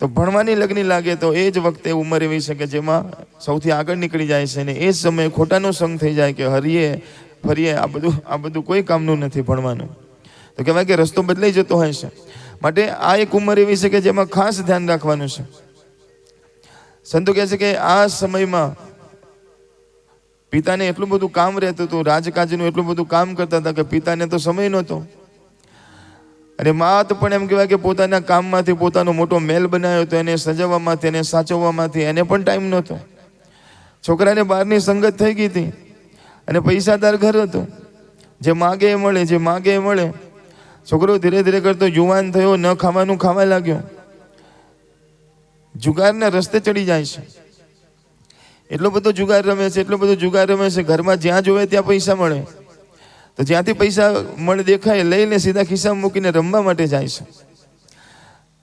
તો ભણવાની લગ્ન લાગે. તો એ જ વખતે ઉંમર એવી છે કે જેમાં સૌથી આગળ નીકળી જાય છે. અને એ જ સમયે ખોટાનો સંગ થઈ જાય કે હરીએ ફરીએ, આ બધું કોઈ કામનું નથી ભણવાનું. તો કહેવાય કે રસ્તો બદલાઈ જતો હોય છે. માટે આ એક ઉંમર એવી છે કે જેમાં ખાસ ધ્યાન રાખવાનું છે. સંતો કહે છે કે આ સમયમાં પિતાને એટલું બધું કામ રહેતું હતું, રાજકાજનું એટલું બધું કામ કરતા હતા કે પિતાને તો સમય નહોતો. અને માત પણ એમ કહેવાય કે પોતાના કામમાંથી પોતાનો મોટો મહેલ બનાવ્યો હતો, એને સજાવવામાંથી, એને સાચવવામાંથી એને પણ ટાઈમ નહોતો. છોકરાને બહારની સંગત થઈ ગઈ હતી અને પૈસાદાર ઘર હતું. જે માગે એ મળે, જે માગે એ મળે. છોકરો ધીરે ધીરે કરતો યુવાન થયો, ન ખાવાનું ખાવા લાગ્યો, જુગારના રસ્તે ચડી જાય છે. એટલો બધો જુગાર રમે છે, એટલો બધો જુગાર રમે છે. ઘરમાં જ્યાં જોવે ત્યાં પૈસા મળે, તો જ્યાંથી પૈસા મળે દેખાય લઈને સીધા ખિસ્સામાં મૂકીને રમવા માટે જાય છે.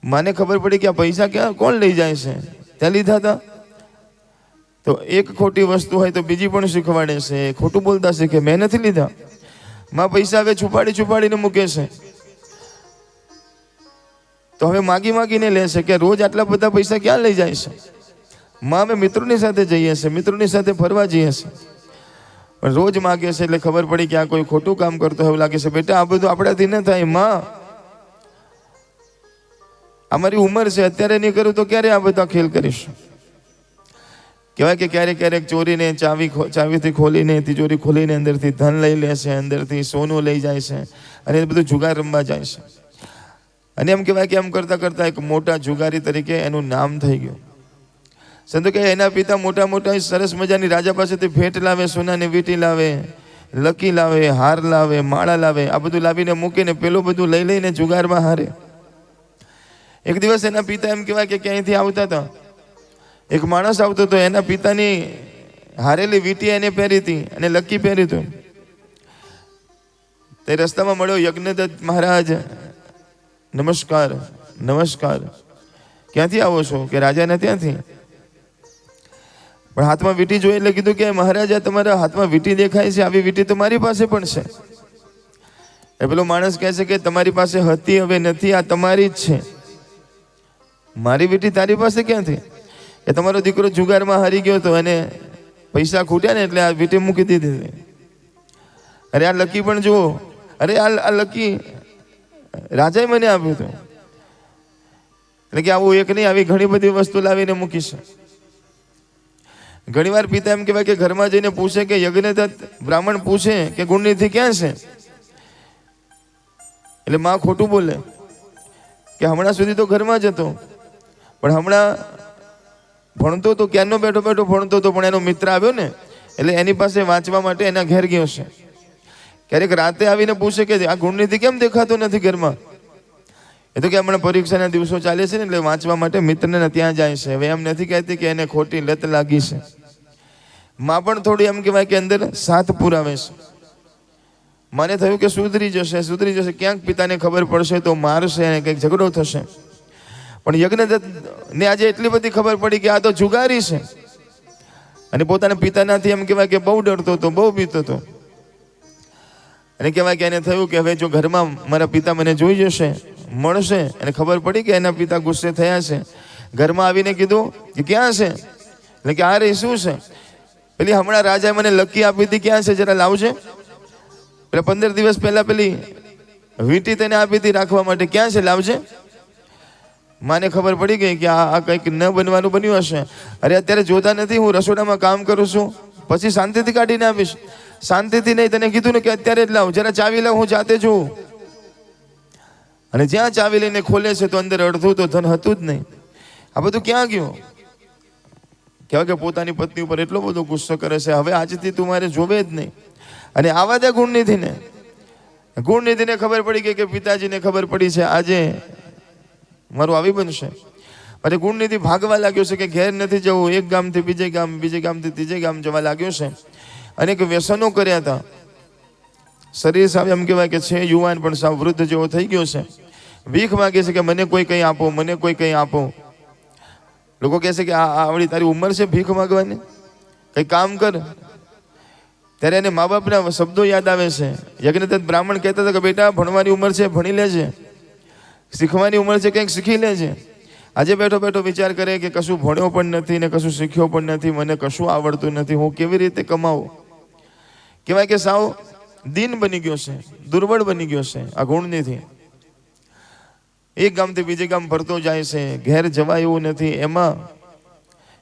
માને ખબર પડી કે આ પૈસા ક્યાં કોણ લઈ જાય છે, ત્યાં લીધા હતા. તો એક ખોટી વસ્તુ હોય તો બીજી પણ શીખવાડે છે. ખોટું બોલતા શીખે, મેં નથી લીધા. માં પૈસા હવે છુપાડીને મૂકે છે. તો હવે માગીને લે છે કે રોજ આટલા બધા પૈસા ક્યાં લઈ જાય છે. માં અમે મિત્રોની સાથે જઈએ છીએ, મિત્રોની સાથે ફરવા જઈએ છીએ, પણ રોજ માગે છે. એટલે ખબર પડી કે આ કોઈ ખોટું કામ કરતો એવું લાગે છે. બેટા, આ બધું આપણાથી ન થાય. માં, અમારી ઉંમર છે, અત્યારે નહીં કરું તો ક્યારે આ બધા ખેલ કરીશું. કહેવાય કે ક્યારેક ચોરીને ચાવીથી ખોલીને, તિજોરી ખોલીને અંદરથી ધન લઈ લે છે, અંદરથી સોનું લઈ જાય છે, અને એ બધું જુગાર રમવા જાય છે. અને એમ કહેવાય કે એમ કરતાં એક મોટા જુગારી તરીકે એનું નામ થઈ ગયું. સંતો કે એના પિતા મોટા સરસ મજાની રાજા પાસેથી ભેટ લાવે, સોનાની વીંટી લાવે, લકી લાવે, હાર લાવે, માળા લાવે. આ બધું લાવીને મૂકીને પેલું બધું લઈને જુગારમાં હારે. એક દિવસ એના પિતા એમ કહેવાય કે ક્યાંયથી આવતા હતા. એક માણસ આવતો હતો, એના પિતાની હારેલી વીંટી એને પહેરી હતી અને લકી પહેરી હતું. તે રસ્તામાં મળ્યો. યજ્ઞદત્ત મહારાજ, નમસ્કાર. ક્યાંથી આવો છો? કે રાજાને ત્યાંથી. પણ હાથમાં વીંટી જોઈ એટલે કીધું કે મહારાજા, તમારા હાથમાં વીંટી દેખાય છે, આવી વીંટી તો મારી પાસે પણ છે. એ પેલો માણસ કહે છે કે તમારી પાસે હતી, હવે નથી, આ તમારી જ છે. મારી વીંટી તારી પાસે ક્યાંથી? કે તમારો દીકરો જુગારમાં હારી ગયો હતો અને પૈસા ખૂટ્યા ને એટલે આ વીંટી મૂકી દીધી. અરે આ લકી પણ જુઓ. અરે આ લકી રાજાએ મને આપ્યું હતું. એટલે કે આવું એક નહીં, આવી ઘણી બધી વસ્તુ લાવીને મૂકીશ. ઘણી વાર પિતા એમ કહેવાય કે ઘરમાં જઈને પૂછે કે યજ્ઞદત્ત બ્રાહ્મણ પૂછે કે ગુણનિધિ ક્યાં છે? એટલે માં ખોટું બોલે કે હમણાં સુધી તો ઘરમાં જ હતો, પણ હમણાં ભણતો તો, ક્યારનો બેઠો ભણતો હતો, પણ એનો મિત્ર આવ્યો ને એટલે એની પાસે વાંચવા માટે એના ઘેર ગયો છે. ક્યારેક રાતે આવીને પૂછે કે આ ગુણનિધિ કેમ દેખાતો નથી ઘરમાં? એ તો કે હમણાં પરીક્ષાના દિવસો ચાલે છે ને એટલે વાંચવા માટે મિત્રને ત્યાં જાય છે. હવે એમ નથી કહેતી કે એને ખોટી લત લાગી છે. માં પણ થોડી એમ કહેવાય કે અંદર સાથ પુરાવે છે. મને થયું કે સુધરી જશે. ક્યાંક પિતાને ખબર પડશે તો મારશે અને કંઈક ઝઘડો થશે. પણ યજ્ઞદત્ત ને આજે એટલી બધી ખબર પડી કે આ તો જુગારી છે. અને પોતાના પિતાનાથી એમ કહેવાય કે બહુ ડરતો હતો, બહુ બીતો હતો. અને કહેવાય કે એને થયું કે હવે જો ઘરમાં મારા પિતા મને જોઈ જશે, મળશે, અને ખબર પડી કે એના પિતા ગુસ્સે થયા છે. ઘરમાં આવીને કીધું કે ક્યાં છે? એટલે કે આ રહી. શું છે? પેલી હમણાં રાજાએ મને લકી આપી હતી, ક્યાં છે? જરા લાવજે. એટલે 15 દિવસ પહેલા પેલી વીંટી તેને આપી હતી રાખવા માટે, ક્યાં છે? લાવજે. માને ખબર પડી ગઈ કે આ કંઈક ન બનવાનું બન્યું હશે. અરે અત્યારે જોતા નથી, હું રસોડામાં કામ કરું છું, પછી શાંતિથી કાઢીને આપીશ. શાંતિથી નહીં, તને કીધું ને કે અત્યારે જ લાવ, જરા ચાવી લાવ, હું જાતે જોઉં. અને જ્યાં ચાવી લઈને ખોલે છે તો અંદર અડધું તો ધન હતું જ નહીં. આ બધું ક્યાં ગયું? કહેવાય કે પોતાની પત્ની ઉપર એટલો બધો ગુસ્સો કરે છે, હવે આજથી તું મારે જોવે જ નહીં. અને આવા દે ગુણનિધિને. ગુણનિધિને ખબર પડી ગઈ કે પિતાજીને ખબર પડી છે આજે મારું આવી બનશે. અને ગુણનિધિ ભાગવા લાગ્યો છે કે ઘેર નથી જવું, એક ગામથી બીજે ગામ, બીજે ગામથી ત્રીજે ગામ જવા લાગ્યો છે. અનેક વ્યસનો કર્યા હતા. શરીર સાવ એમ કહેવાય કે છે યુવાન પણ સાવ વૃદ્ધ જેવો થઈ ગયો છે. ભીખ માગે છે કે મને કોઈ કંઈ આપો, મને કોઈ કંઈ આપો. લોકો કહે છે કે આ આવડી તારી ઉંમર છે ભીખ માગવાની, કંઈ કામ કર. ત્યારે એને મા બાપના શબ્દો યાદ આવે છે. યજ્ઞદત્ત બ્રાહ્મણ કહેતા હતા કે બેટા ભણવાની ઉંમર છે, ભણી લેજે, શીખવાની ઉંમર છે, કંઈક શીખી લેજે. આજે બેઠો બેઠો વિચાર કરે કે કશું ભણ્યો પણ નથી ને કશું શીખ્યો પણ નથી, મને કશું આવડતું નથી, હું કેવી રીતે કમાવું. કહેવાય કે સાવ દીન બની ગયો છે, દુર્બળ બની ગયો છે આ ગુણનિધિ. એક ગામથી બીજે ગામ ફરતો જાય છે, ઘેર જવાય એવું નથી. એમાં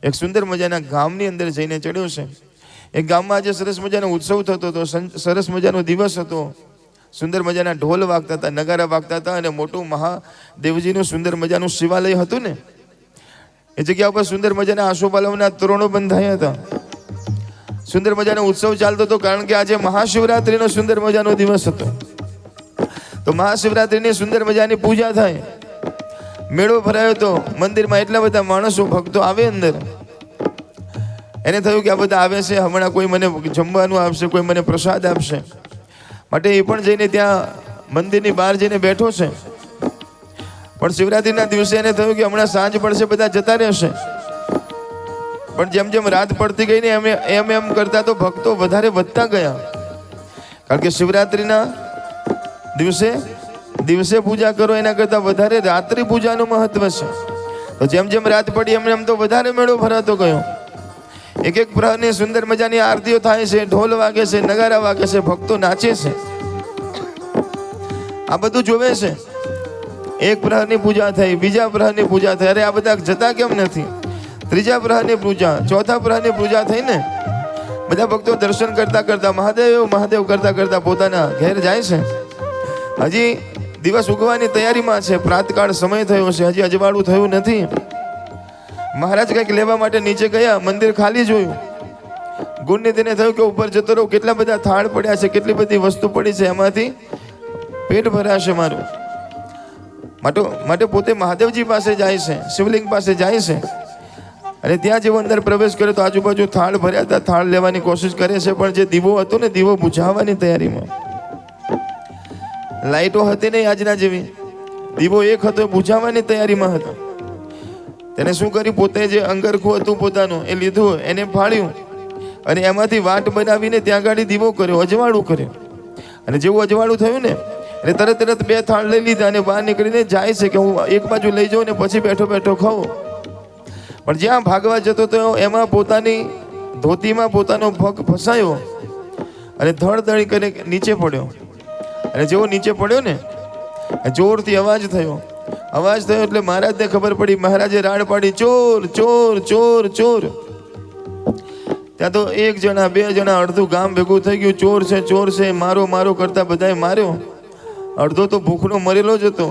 એક સુંદર મજાના ગામની અંદર જઈને ચડ્યો છે. એક ગામમાં આજે સરસ મજાનો ઉત્સવ થતો હતો, સરસ મજાનો દિવસ હતો. સુંદર મજાના ઢોલ વાગતા હતા, નગારા વાગતા હતા, અને મોટું મહાદેવજીનું સુંદર મજાનું શિવાલય હતું ને એ જગ્યા ઉપર સુંદર મજાના આસોપાલવના તોરણો બંધાયા હતા. સુંદર મજાનો ઉત્સવ ચાલતો હતો, કારણ કે આજે મહાશિવરાત્રિનો સુંદર મજાનો દિવસ હતો. તો મહાશિવરાત્રિની સુંદર મજાની પૂજા થાય, મેળો ભરાયો હતો મંદિરમાં. એટલા બધા માણસો ભક્તો આવે અંદર. એને થયું કે આ બધા આવે છે, હમણાં કોઈ મને જમવાનું આપશે, કોઈ મને પ્રસાદ આપશે. માટે એ પણ જઈને ત્યાં મંદિરની બહાર જઈને બેઠો છે. પણ શિવરાત્રિના દિવસે એને થયું કે હમણાં સાંજ પડશે, બધા જતા રહેશે. પણ જેમ જેમ રાત પડતી ગઈ ને એમ એમ કરતા તો ભક્તો વધારે વધતા ગયા. કારણ કે શિવરાત્રિના દિવસે પૂજા કરો એના કરતાં વધારે રાત્રિ પૂજાનું મહત્વ છે. તો જેમ જેમ રાત પડી એમ એમ તો વધારે મેળો ભરાતો ગયો. એક એક પ્રહરની સુંદર મજાની આરતીઓ થાય છે, ઢોલ વાગે છે, નગારા વાગે છે, ભક્તો નાચે છે. આ બધું જોવે છે. એક પ્રહરની પૂજા થઈ, બીજા પ્રહરની પૂજા થઈ, અરે આ બધા જતા કેમ નથી? ત્રીજા પ્રહરની પૂજા, ચોથા પ્રહરની પૂજા થઈ ને બધા ભક્તો દર્શન કરતા કરતા મહાદેવ મહાદેવ કરતા કરતા પોતાના ઘેર જાય છે. હજી દિવસ ઉગવાની તૈયારીમાં છે, પ્રાતકાળ સમય થયો છે, હજી અજવાળું થયું નથી. મહારાજ કંઈક લેવા માટે નીચે ગયા, મંદિર ખાલી જોયું. ગુણનિધિને થયું કે ઉપર જતો રહું, કેટલા બધા થાળ પડ્યા છે, કેટલી બધી વસ્તુ પડી છે, એમાંથી પેટ ભરાશે મારું. માટે પોતે મહાદેવજી પાસે જાય છે, શિવલિંગ પાસે જાય છે. અને ત્યાં જેવો અંદર પ્રવેશ કરે તો આજુબાજુ થાળ ભર્યા હતા, થાળ લેવાની કોશિશ કરે છે. પણ જે દીવો હતો ને, દીવો બુઝાવવાની તૈયારીમાં. લાઈટો હતી નહીં આજના જેવી, દીવો એક હતો, બુઝાવવાની તૈયારીમાં હતો. તેને શું કર્યું, પોતે જે અંગરખું હતું પોતાનું એ લીધું, એને ફાળ્યું અને એમાંથી વાટ બનાવીને ત્યાં ગાડી દીવો કર્યો, અજવાળું કર્યું. અને જેવું અજવાળું થયું ને એટલે તરત બે થાળ લઈ લીધા અને બહાર નીકળીને જાય છે કે હું એક બાજુ લઈ જાઉં ને પછી બેઠો બેઠો ખાઉં. પણ જ્યાં ભાગવા જતો હતો એમાં પોતાની ધોતીમાં પોતાનો પગ ફસાયો અને ધડધડી કરીને નીચે પડ્યો. અને જેવો નીચે પડ્યો ને જોરથી અવાજ થયો એટલે મહારાજને ખબર પડી. મહારાજે રાડ પાડી, ચોર ચોર ચોર ચોર. ત્યાં તો એક જણા, બે જણા, અડધું ગામ ભેગું થઈ ગયું. ચોર છે, ચોર છે, મારો મારો કરતા બધાએ માર્યો. અડધો તો ભૂખનો મરેલો જ હતો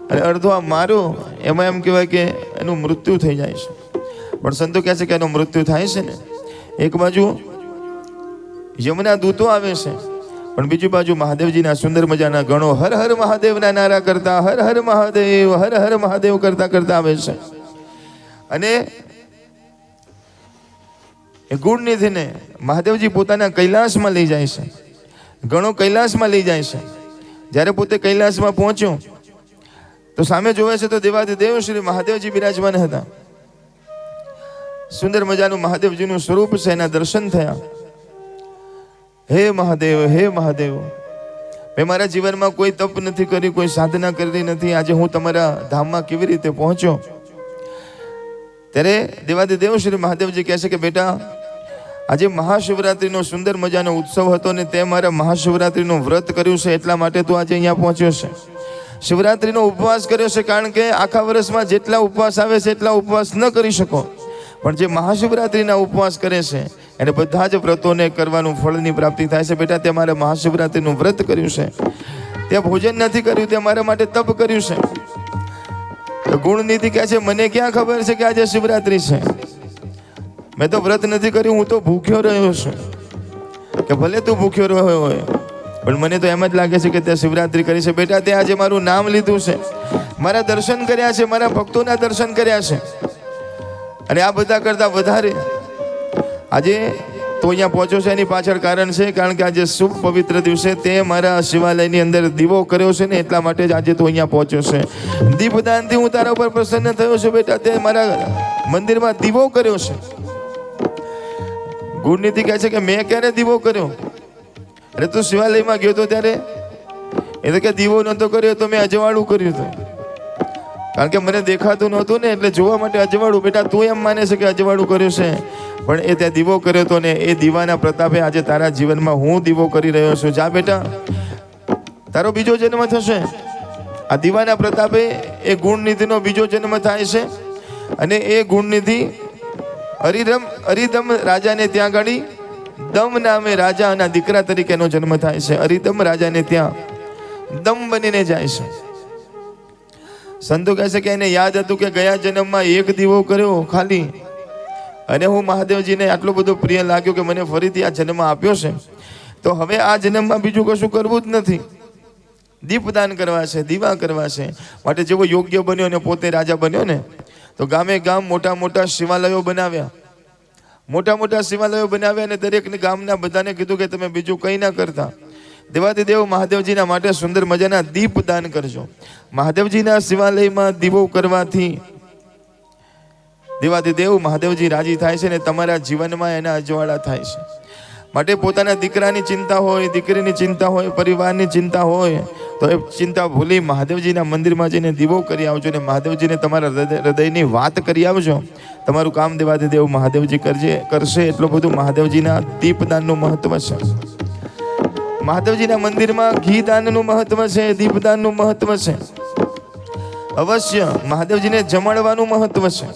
અને અડધો આ માર્યો. એમાં એમ કહેવાય કે એનું મૃત્યુ થઈ જાય છે. પણ સંતો કહે છે કે એનું મૃત્યુ થાય છે ને, એક બાજુ યમના દૂતો આવે છે, પણ બીજી બાજુ મહાદેવજીના સુંદર મજાના ગણો હર હર મહાદેવના નારા કરતા, હર હર મહાદેવ કરતા કરતા આવે છે. અને એ ગુણનિધિને મહાદેવજી પોતાના કૈલાસમાં લઈ જાય છે, ગણો કૈલાસમાં લઈ જાય છે. જ્યારે પોતે કૈલાસમાં પહોંચ્યો તો સામે જોવે છે તો દેવાધિદેવ શ્રી મહાદેવજી બિરાજમાન હતા. સુંદર મજાનું મહાદેવજીનું સ્વરૂપ છે, એના દર્શન થયા. હે મહાદેવ, હે મહાદેવ, મેં મારા જીવનમાં કોઈ તપ નથી કરી, કોઈ સાધના કરી નથી, આજે હું તમારા ધામમાં કેવી રીતે પહોંચ્યો? ત્યારે દેવાધિદેવ શ્રી મહાદેવજી કહે છે કે બેટા, આજે મહાશિવરાત્રિનો સુંદર મજાનો ઉત્સવ હતો ને તે મારા મહાશિવરાત્રિનું વ્રત કર્યું છે, એટલા માટે તું આજે અહીંયા પહોંચ્યો છે. શિવરાત્રિનો ઉપવાસ કર્યો છે, કારણ કે આખા વર્ષમાં જેટલા ઉપવાસ આવે છે એટલા ઉપવાસ ન કરી શકો, પણ જે મહાશિવરાત્રિના ઉપવાસ કરે છે એને બધા જ વ્રતોને કરવાનું ફળની પ્રાપ્તિ થાય છે. બેટા, તે મારે મહાશિવરાત્રિનું વ્રત કર્યું છે, ત્યાં ભોજન નથી કર્યું, તે મારા માટે તપ કર્યું છે. તો ગુણનીતિ કહે છે, મને ક્યાં ખબર છે કે આજે શિવરાત્રિ છે? મેં તો વ્રત નથી કર્યું, હું તો ભૂખ્યો રહ્યો છું. કે ભલે તું ભૂખ્યો રહ્યો હોય, પણ મને તો એમ જ લાગે છે કે તે શિવરાત્રિ કરી છે. બેટા, તે આજે મારું નામ લીધું છે, મારા દર્શન કર્યા છે, મારા ભક્તોના દર્શન કર્યા છે, અને આ બધા કરતાં વધારે આજે તો અહીંયા પહોંચ્યો છે. એની પાછળ કારણ છે, કારણ કે આજે શુભ પવિત્ર દિવસે તે મારા શિવાલયની અંદર દીવો કર્યો છે ને, એટલા માટે જ આજે તો અહીંયા પહોંચ્યો છે. દીપદાનથી હું તારા ઉપર પ્રસન્ન થયો છું. બેટા, તે મારા મંદિરમાં દીવો કર્યો છે. ગુણનીતિ કહે છે કે મેં ક્યારે દીવો કર્યો? અરે તું શિવાલયમાં ગયો તો ત્યારે એ તો કે દીવો નહોતો કર્યો, તો મેં અજવાળું કર્યું હતું, કારણ કે મને દેખાતું નહોતું ને, એટલે જોવા માટે અજવાળું. બેટા, તું એમ માને છે કે અજવાળું કર્યું છે, પણ એ ત્યાં દીવો કર્યો હતો ને, એ દીવાના પ્રતાપે આજે તારા જીવનમાં હું દીવો કરી રહ્યો છું. જા બેટા, તારો બીજો જન્મ થશે. આ દીવાના પ્રતાપે એ ગુણનિધિનો બીજો જન્મ થાય છે, અને એ ગુણનિધિ અરિદમ રાજાને ત્યાં ગાડી દમ નામે રાજાના દીકરા તરીકેનો જન્મ થાય છે. અરિદમ રાજાને ત્યાં દમ બનીને જાય છે. સંતો કહે છે કે એને યાદ હતું કે ગયા જન્મમાં એક દીવો કર્યો ખાલી, અને હું મહાદેવજીને આટલો બધો પ્રિય લાગ્યો કે મને ફરીથી આ જન્મ આપ્યો છે, તો હવે આ જન્મમાં બીજું કશું કરવું જ નથી, દીપદાન કરવા છે, દીવા કરવા છે. માટે જેવો યોગ્ય બન્યો ને પોતે રાજા બન્યો ને, તો ગામે ગામ મોટા મોટા શિવાલયો બનાવ્યા, અને દરેક ગામના બધાને કીધું કે તમે બીજું કંઈ ના કરતા, દેવાધિદેવ મહાદેવજીના માટે સુંદર મજાના દીપ દાન કરજો. મહાદેવજીના શિવાલયમાં દીવો કરવાથી દેવાધિદેવ મહાદેવજી રાજી થાય છે, ને તમારા જીવનમાં એના અજવાળા થાય છે. માટે પોતાના દીકરાની ચિંતા હોય, દીકરીની ચિંતા હોય, પરિવારની ચિંતા હોય, તો એ ચિંતા ભૂલી મહાદેવજીના મંદિરમાં જઈને દીવો કરી આવજો, ને મહાદેવજીને તમારા હૃદયની વાત કરી આવજો. તમારું કામ દેવાધિદેવ મહાદેવજી કરશે. એટલું બધું મહાદેવજીના દીપદાનનું મહત્વ છે. મહાદેવજીના મંદિરમાં ઘી દાનનું મહત્વ છે, દીપદાનનું મહત્વ છે. અવશ્ય મહાદેવજીને જમાડવાનું મહત્વ છે.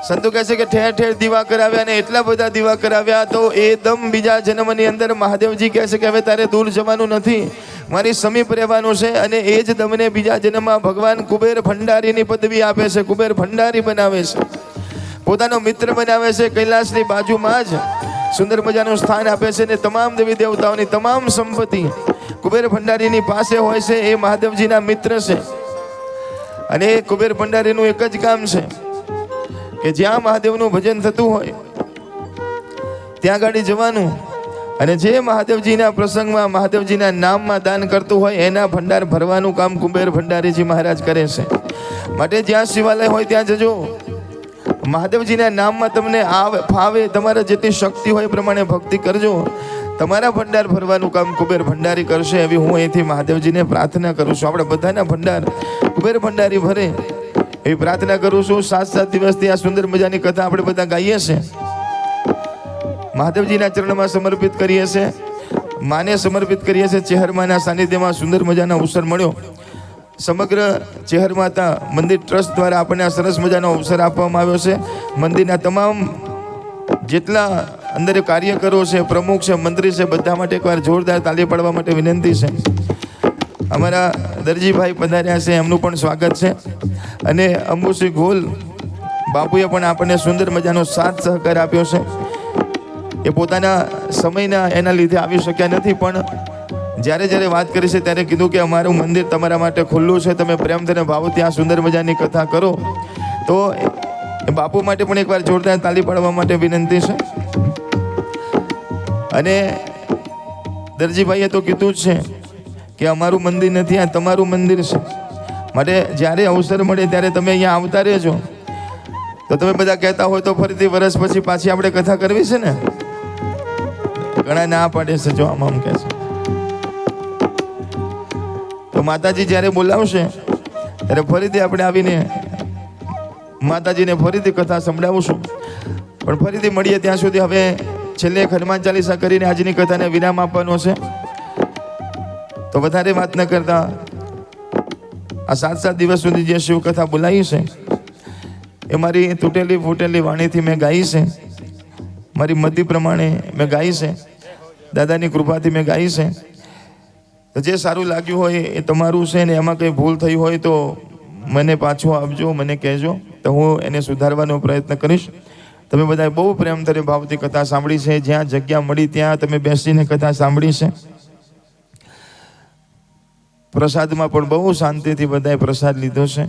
સંતો કહે છે કે ઠેર ઠેર દીવા કરાવ્યા, ને એટલા બધા દીવા કરાવ્યા, તો એ દમ બીજા જન્મની અંદર મહાદેવજી કહે છે કે હવે તારે દૂર જવાનું નથી, મારી સમીપ રહેવાનું છે. અને એ જ દમને બીજા જન્મમાં ભગવાન કુબેર ભંડારીની પદવી આપે છે, કુબેર ભંડારી બનાવે છે, પોતાનો મિત્ર બનાવે છે. કૈલાસની બાજુમાં જ સુંદર મજાનું સ્થાન આપે છે, ને તમામ દેવી દેવતાઓની તમામ સંપત્તિ કુબેર ભંડારીની પાસે હોય છે. એ મહાદેવજીના મિત્ર છે, અને એ કુબેર ભંડારીનું એક જ કામ છે કે જ્યાં મહાદેવનું ભજન થતું હોય ત્યાં ગાડી જવાનું, અને જે મહાદેવજીના પ્રસંગમાં મહાદેવજીના નામમાં દાન કરતું હોય એના ભંડાર ભરવાનું કામ કુબેર ભંડારીજી મહારાજ કરે છે. માટે જ્યાં શિવાલય હોય ત્યાં જજો. મહાદેવજીના નામમાં તમને ફાવે, તમારા જેટલી શક્તિ હોય એ પ્રમાણે ભક્તિ કરજો. તમારા ભંડાર ભરવાનું કામ કુબેર ભંડારી કરશે, એવી હું અહીંથી મહાદેવજીને પ્રાર્થના કરું છું. આપણે બધાના ભંડાર કુબેર ભંડારી ભરે એવી પ્રાર્થના કરું છું. 7 દિવસથી આ સુંદર મજાની કથા આપણે બધા ગાઈએ છીએ, મહાદેવજીના ચરણમાં સમર્પિત કરીએ છીએ, માને સમર્પિત કરીએ છીએ. ચેહરમાના સાનિધ્યમાં સુંદર મજાનો અવસર મળ્યો. સમગ્ર ચેહર માતા મંદિર ટ્રસ્ટ દ્વારા આપણને આ સરસ મજાનો અવસર આપવામાં આવ્યો છે. મંદિરના તમામ જેટલા અંદર કાર્યકરો છે, પ્રમુખ છે, મંત્રી છે, બધા માટે એકવાર જોરદાર તાળી પાડવા માટે વિનંતી છે. અમારા દરજીભાઈ પધાર્યા છે, એમનું પણ સ્વાગત છે. અને અંબુશ્રી ગોલ બાપુએ પણ આપણને સુંદર મજાનો સાથ સહકાર આપ્યો છે. એ પોતાના સમયના એના લીધે આવી શક્યા નથી, પણ જ્યારે વાત કરી છે ત્યારે કીધું કે અમારું મંદિર તમારા માટે ખુલ્લું છે, તમે પ્રેમથી અને ભાવથી આ સુંદર મજાની કથા કરો. તો એ બાપુ માટે પણ એકવાર જોરદાર તાળી પાડવા માટે વિનંતી છે. અને દરજીભાઈએ તો કીધું જ છે કે અમારું મંદિર નથી, આ તમારું મંદિર છે. માટે જ્યારે અવસર મળે ત્યારે તમે અહીંયા આવતા રહેજો. તો તમે બધા કહેતા હોય તો ફરીથી વર્ષ પછી પાછી આપણે કથા કરવી છે ને, ઘણા ના પાડે છે, જો આમ કહે છે. તો માતાજી જ્યારે બોલાવશે ત્યારે ફરીથી આપણે આવીને માતાજીને ફરીથી કથા સંભળાવશું. પણ ફરીથી મળીએ ત્યાં સુધી હવે છેલ્લે હનુમાન ચાલીસા કરીને આજની કથાને વિરામ આપવાનો છે. તો વધારે વાત ન કરતા આ 7 દિવસ સુધી જે શિવકથા બોલાવી છે એ મારી તૂટેલી ફૂટેલી વાણીથી મેં ગાઈ છે, મારી મતિ પ્રમાણે મેં ગાઈ છે, દાદાની કૃપાથી મેં ગાઈ છે. તો જે સારું લાગ્યું હોય એ તમારું છે ને એમાં કંઈ ભૂલ થઈ હોય તો મને પાછું આપજો, મને કહેજો, તો હું એને સુધારવાનો પ્રયત્ન કરીશ. તમે બધાએ બહુ પ્રેમથી ભાવથી કથા સાંભળી છે. જ્યાં જગ્યા મળી ત્યાં તમે બેસીને કથા સાંભળી છે. પ્રસાદમાં પણ બહુ શાંતિથી બધાએ પ્રસાદ લીધો છે.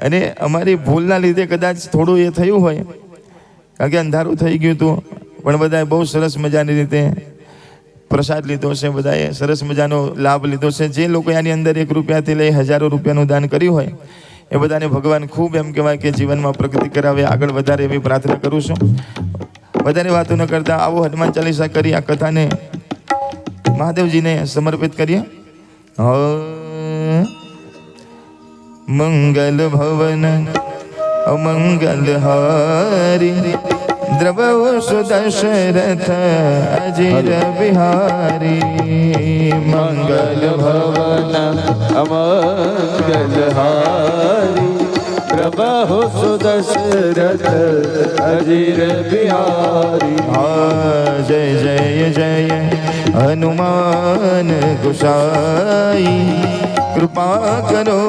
અને અમારી ભૂલના લીધે કદાચ થોડું એ થયું હોય, કારણ કે અંધારું થઈ ગયું હતું, પણ બધાએ બહુ સરસ મજાની રીતે પ્રસાદ લીધો છે, બધાએ સરસ મજાનો લાભ લીધો છે. જે લોકો આની અંદર 1 રૂપિયાથી લઈ હજારો રૂપિયાનું દાન કર્યું હોય એ બધાને ભગવાન ખૂબ એમ કહેવાય કે જીવનમાં પ્રગતિ કરાવે, આગળ વધારે એવી પ્રાર્થના કરું છું. વધારે વાતો ન કરતા આવો હનુમાન ચાલીસા કરી આ કથાને મહાદેવજીને સમર્પિત કરીએ. મંગલ ભવન અમંગલ હારી દ્રવહુ સુદશરથ અજીર બિહારી. મંગલ ભવન અમંગલ હારી પ્રભુ સુદશરથ અજીર બિહારી. જય જય જય હનુમાન ગુસાઈ, કૃપા કરો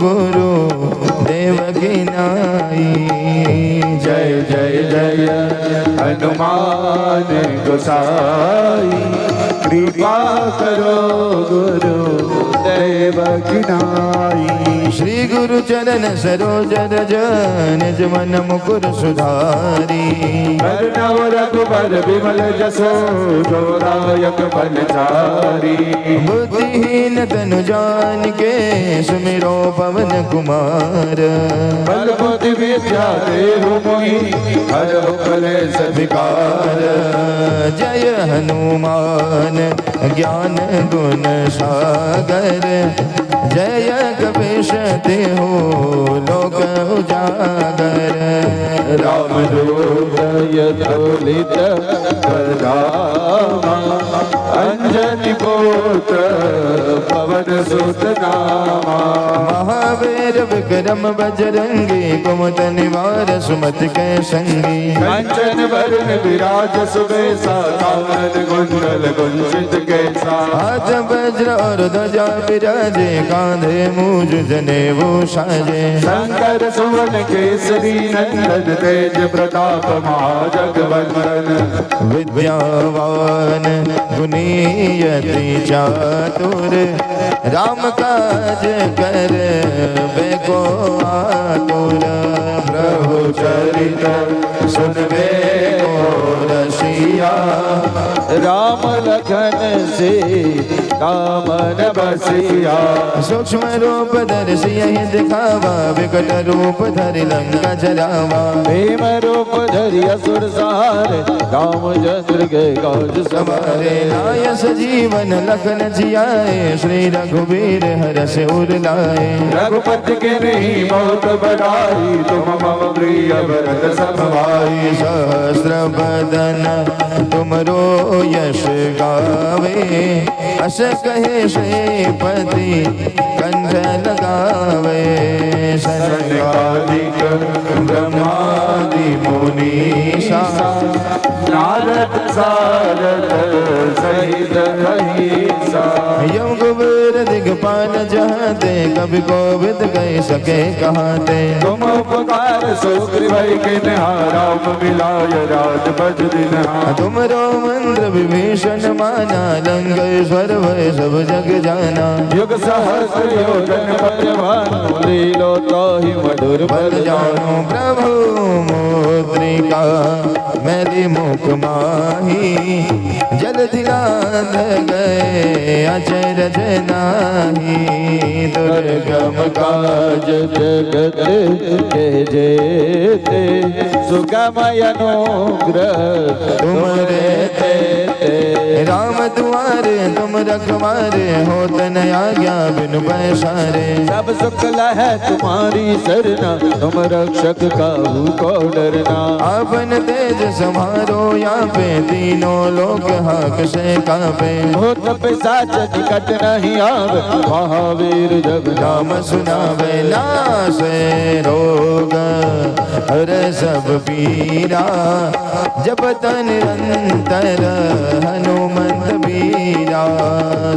ગુરુ દેવકી નાઈ. જય જય જય હનુમાન ગોસાઈ, કૃપા કરો ગુરુ દેવકી નાઈ. શ્રી ગુરુ ચરણ સરોજ રજ નિજ મન મુકુર સુધારી. વર્ણવ રઘુબર વિમલ જસો જોદાયક બલચારી. બુદ્ધિહીન તनु જાન કે સુમિરો પવન કુમાર. બલ બુદ્ધિ વિદ્યા દેહુ મોહી હરહુ કલેશ વિકાર. જય હનુમાન જ્ઞાન ગુણ સાગર. જય કપીશ દેહો લોક ઉજાગર. રામ દૂત યથોલિત કરામા. અંજની પુત્ર પવન સુત નામા. મહાવીર વિક્રમ બજરંગી કુમત નિવાર સુમત કે સંગી. કંચન વરણ વિરાજ સુબેસા કાનન ગુંડલ ગુંજિત કેસા. हाथ वज्र और ध्वजा विराजे कांधे मूज जनेऊ साजे. शंकर सुवन केसरी नंदन तेज प्रताप महाजगवंदन. विद्यावान गुणीयति चातुर राम काज कर बेको आतुर. प्रभु चरित सुनबे को रसिया. राम लखन से कामन बसिया. सूक्ष्म रूप धरि यही दिखावा, विकट रूप धरि लंका जरावा. भीम रूप धरि असुर सहार, रामचंद्र के काज सवारे. सवारे. लाय सजीवन लखन जियाए, श्री रघुवीर हरष उर लाए. रघुपति के नहीं बहुत बड़ाई, तुम मम प्रिय भरत सब भाई. सहस्र बदन तुमरो यश गावे, अस कहे श्रीपति कंठ लगावे. सनकादिक ब्रह्मादि मुनीसा, नारद सारद सहित अहिसा. यम कुबेर दिगपाल जहाते, कभी कोविद कह सके कहाते. तुम उपकार सुग्रीव के राम मिलाय राजपद दिनहा. तुमरो मंत्र विभीषण माना, लंका स्वर भय सब जग जाना. युग सहस्र योजन परिवानो, लीलो ताहि मधुर बल बल जानो प्रभु मुद्रिका, मेरी मुख माही. जलधि लांघ गए अचरज नाही. दुर्गम काज जगत के जेते, सुगमय अनुग्रह तुम रे ते. राम दुआरे तुम रखवारे होत न आज्ञा बिनु पैसारे सब सुख है तुम्हारी सरना तुम रक्षक काहू को डरना आपन तेज समारो यहाँ पे तीनों लोग हाक से कापे भूत पिशाच निकट नहीं आवे महावीर जब नाम सुनावे नासे रोग हर सब पीरा जब तन निरंतर हनुमंत बीरा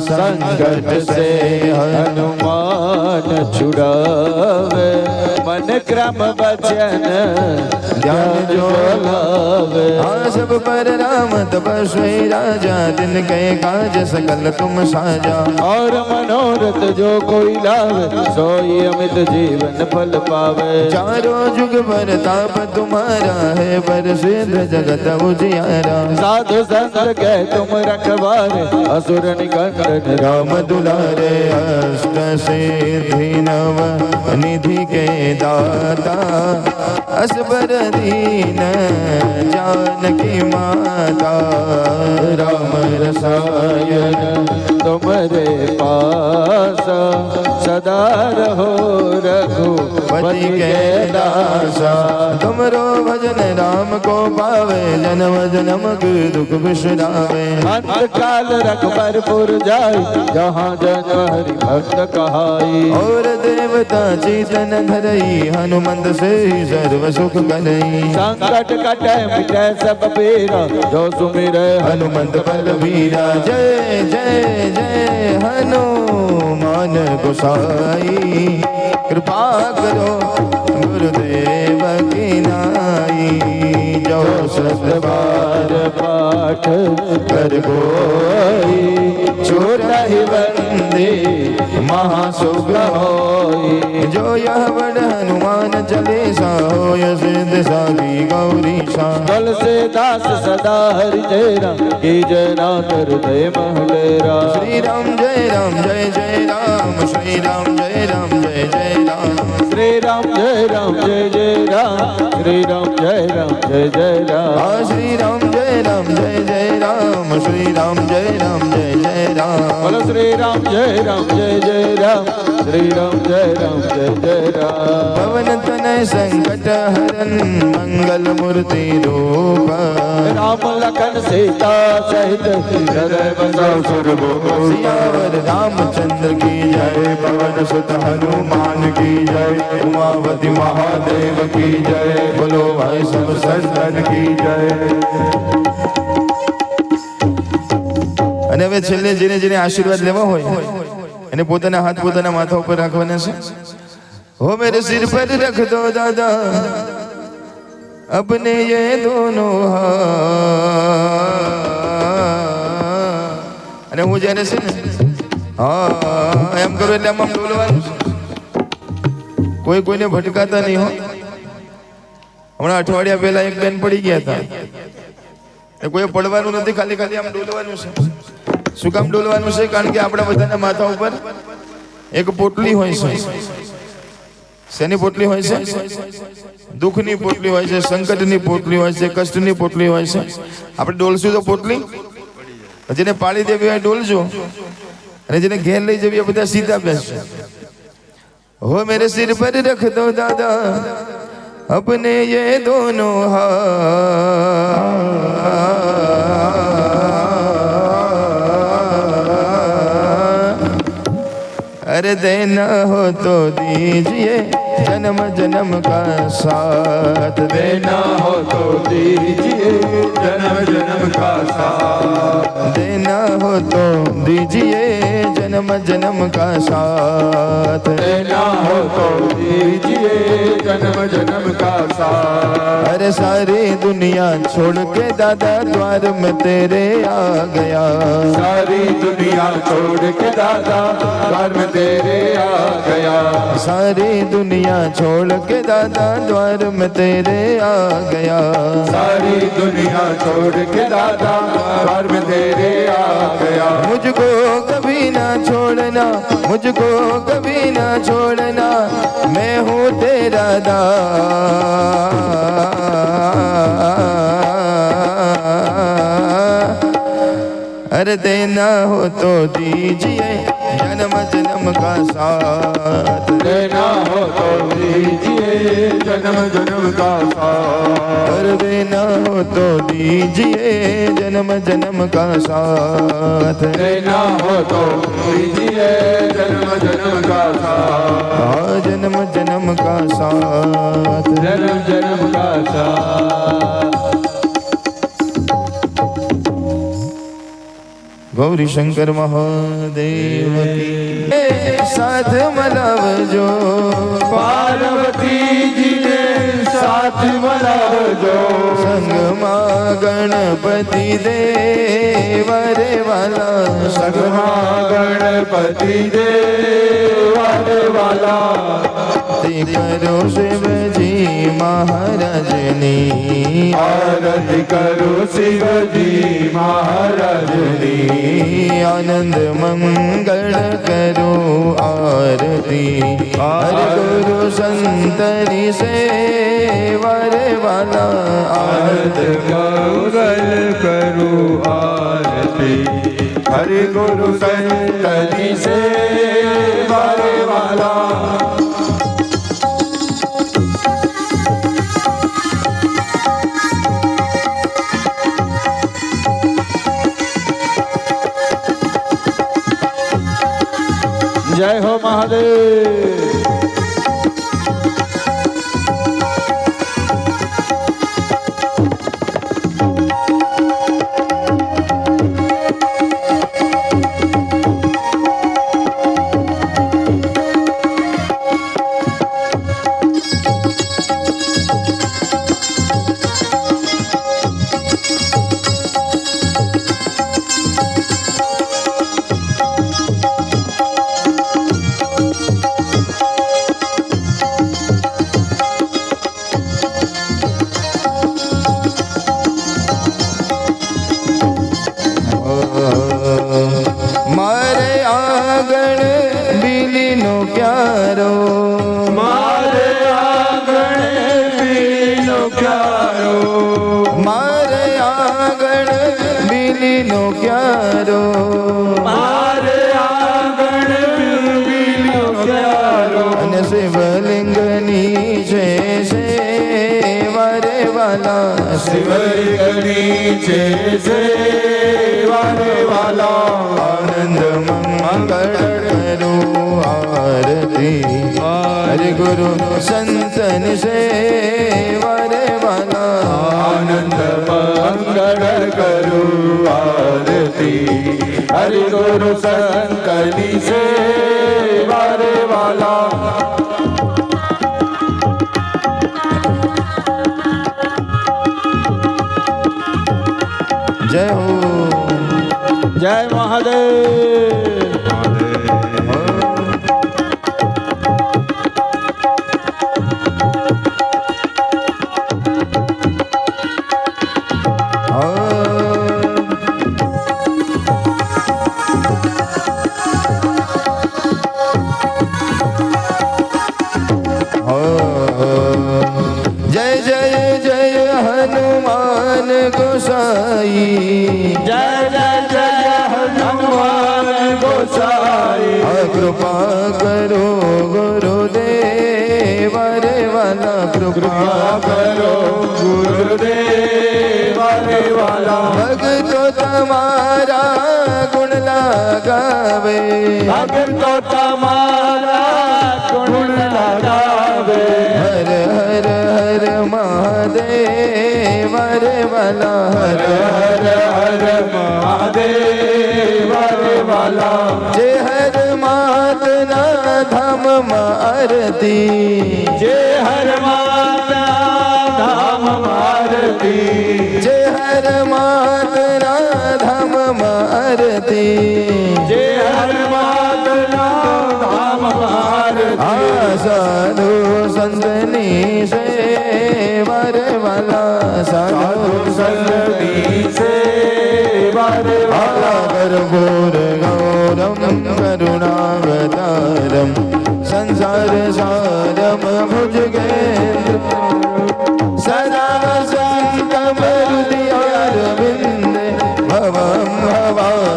संकट से हनुमान छुड़ावे मन क्रम वचन ध्यान जो लावे हाँ सब पर राम तपस्वी राजा दिन के काज सकल तुम साजा और मनोरथ जो कोई लावे सोई अमित जीवन फल पावे चारों जुग पर ताप तुम्हारा है पर सिद्ध जगत उजियारा साधु संत के तुम रखवारे असुर निकंदन राम दुलारे अष्ट सिद्धि नव निधि के दाता असबर दीन जानकी माता राम रसायन तुम्हारे पास सदा रहो रघुपति के दासा तुमरो भजन राम को पावे जन्म जन्म के दुख बिसरावे अंत काल रघुबरपुर जाई जहाँ जन हरि भक्त कहाई और देवता चेतन धरई हनुमंत से सर्व सुख करई संकट कटे मिटे सब पीरा जो सुमिरे हनुमंत बलवीरा जय जय जय हनुमान गोसाई कृपा करो गुरुदेव की नाई जो सतबार पाठ कर कोई छोटा ही बंदे महासुख होई जो यह बड़ हनुमान चालीसा हो सिद्ध साधी गौरी सा बल से दास सदा हरि तेरा की जय नाथ हृदय महलेरा श्री राम जय राम जय जय राम श्री राम जय राम जय जय राम श्री राम जय राम जय जय राम श्री राम जय राम जय जय राम श्री राम जय राम जय जय राम श्री राम जय राम जय जय राम बोलो श्री राम जय राम जय जय राम श्री राम जय राम जय जय राम पवन तनय संकट हरन मंगल मूर्ति रूप राम लखन सीता सहित हृदय बसाओ सुरभूप सियावर रामचंद्र की जय पवन सुत हनुमान की जय उमावती महादेव की जय बोलो भाई सब संतन की जय અને હવે છેલ્લે જેને જેને આશીર્વાદ લેવા હોય એને પોતાના હાથ પોતાના માથા ઉપર રાખવાના છે हो मेरे सिर पर रख दो दादा अपने ये दोनों અને હું જ્યારે છે ને હા એમ કરું એટલે આમ ડોલવાનું કોઈ કોઈને ભટકાતા નહીં હો હમણાં અઠવાડિયા પહેલા એક બેન પડી ગયા હતા કોઈ પડવાનું નથી ખાલી ખાલી આમ ડોલવાનું છે શું કામ ડોલવાનું છે કારણ કે આપણા બધાના માથા ઉપર એક પોટલી હોય છે શેની પોટલી હોય છે દુઃખની પોટલી હોય છે સંકટની પોટલી હોય છે કષ્ટની પોટલી હોય છે આપણે ડોલશું તો પોટલી જેને પાડી દેવી હોય ડોલજો અને જેને ઘેર લઈ જવી બધા સીધા બેસશે हो मेरे सिर पर रख दो दादा अपने ये दोनों अरे देना हो तो दीजिए जन्म जन्म का साथ देना हो तो दीजिए जन्म जन्म का साथ देना हो तो दीजिए जन्म जन्म का साथ देना हो तो दीजिए जन्म जन्म का साथ अरे सारी दुनिया छोड़ के दादा द्वार में तेरे आ गया सारी दुनिया छोड़ के दादा द्वार में तेरे आ गया सारी दुनिया छोड़ के दादा द्वार में तेरे आ गया सारी दुनिया छोड़ के दादा द्वार में तेरे आ गया मुझको कभी ना छोड़ना मुझको कभी ना छोड़ना मैं हूँ तेरा अरे देना हो तो दीजिए जन्म जन्म का साथ, देना हो तो दीजिए जन्म जन्म का साथ, अरे देना हो तो दीजिए जन्म जन्म का साथ, देना हो तो दीजिए जन्म जन्म का साथ, हाँ जन्म जन्म का साथ, जन्म जन्म का साथ। गौरी शंकर महादेव की साथ मनावजो, पार्वती जी ने साथ मनावजो, संग मां गणपति देव रे वाला, संग मां गणपति देव रे वाला, ते करो शिवजी महाराजनी, आरती करो शिवजी महाराजनी, आनंद मंगल करो आरती, हर गुरु संतरी से रे वाला, आनंद मंगल करो आरती, हरि गुरु संतनि से वारे वाला। जय हो महादेव। मारे आंगण बिली नो क्यारो, मारे आंगण बिली नो क्यारो, मारे आंगण बिली नो क्यारो, मारे आंगण बिली नो क्यारो, अन शिवलिंग नीचे से वारे वाला, शिवलिंग नीचे से वारे वाला, आनंद मंगल करो आरती, हरि गुरु संतन से वारे वाला, आनंद मंगल करो आरती, हरि गुरु संतनि से वारे वाला। जय हो जय महादेव। जय जय जय हनुमान गोसाई, जय जय जय हनुमान गोसाई, कृपा करो गुरुदेव रे वाला, कृपा करो गुरुदेव रे वाला, भगतो तुम्हारा गुण लगावे, भगतो तुम्हारा गुण लगावे, हर हर हर महादेव रे वाला, हर हर हर महादेव रे वाला, जे हर मात ना धाम आरती, जे हर माता धाम आरती, जे हर मात ना धाम आरती, जे हर माता धाम आरती, साधु संतनी से वारे वाला, साधु संतनि से वारे वाला, कर्पूर गौरम करुणावतारम, संसार सारम भुजगेन्द्र, सदा वसन्तं हृदयारविन्दे, भवं भवामि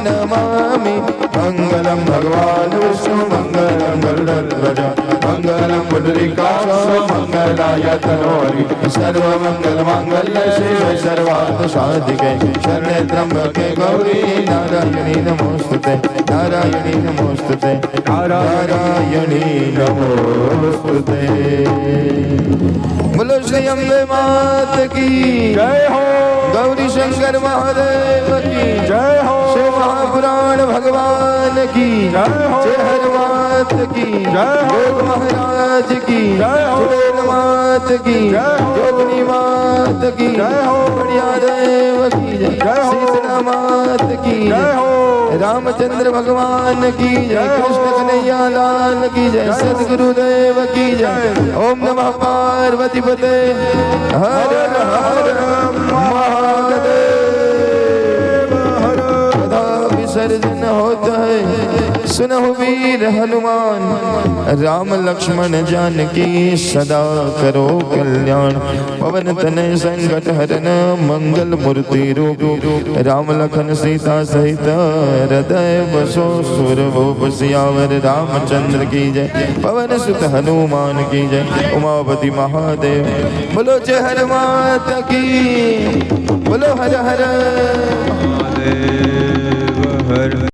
नमामि मंगलम भगवान विष्णु मंगलम गरुड़ध्वज मंगलम पुंडरीकाक्ष मंगलाय तनोहरि सर्वमंगल मांगल्य शिवे सर्वार्थ साधिके शरणे त्र्यंबके गौरी नारायणी नमोस्तुते नारायणी नमोस्तुते नारायणी नमोस्तुते। बोलो श्री अम्बे मात की जय हो गौरी शंकर महादेव की जय हो शिव महापुराण भगवान की जय हो जय हर मात की जय हो योग महाराज की जय हो सुरेन मात की जय हो जोगनी मात की जय हो बढ़िया देव की जय हो शीतला मात की जय हो रामचंद्र भगवान की जय कृष्ण कन्हैया लाल की जय सदगुरुदेव की जय ओम नमः पार्वती पते हर हर महादेव सदा विसर्जन होता है सुनहु वीर हनुमान राम लक्ष्मण जानकी सदा करो कल्याण पवन तनय संकट हरन मंगल मूर्ति रूप राम लखन सीता सहित हृदय बसो सुरभूप सियावर रामचंद्र की जय पवन सुत हनुमान की जय उमापति महादेव बोलो जय हर माता की बोलो हर हर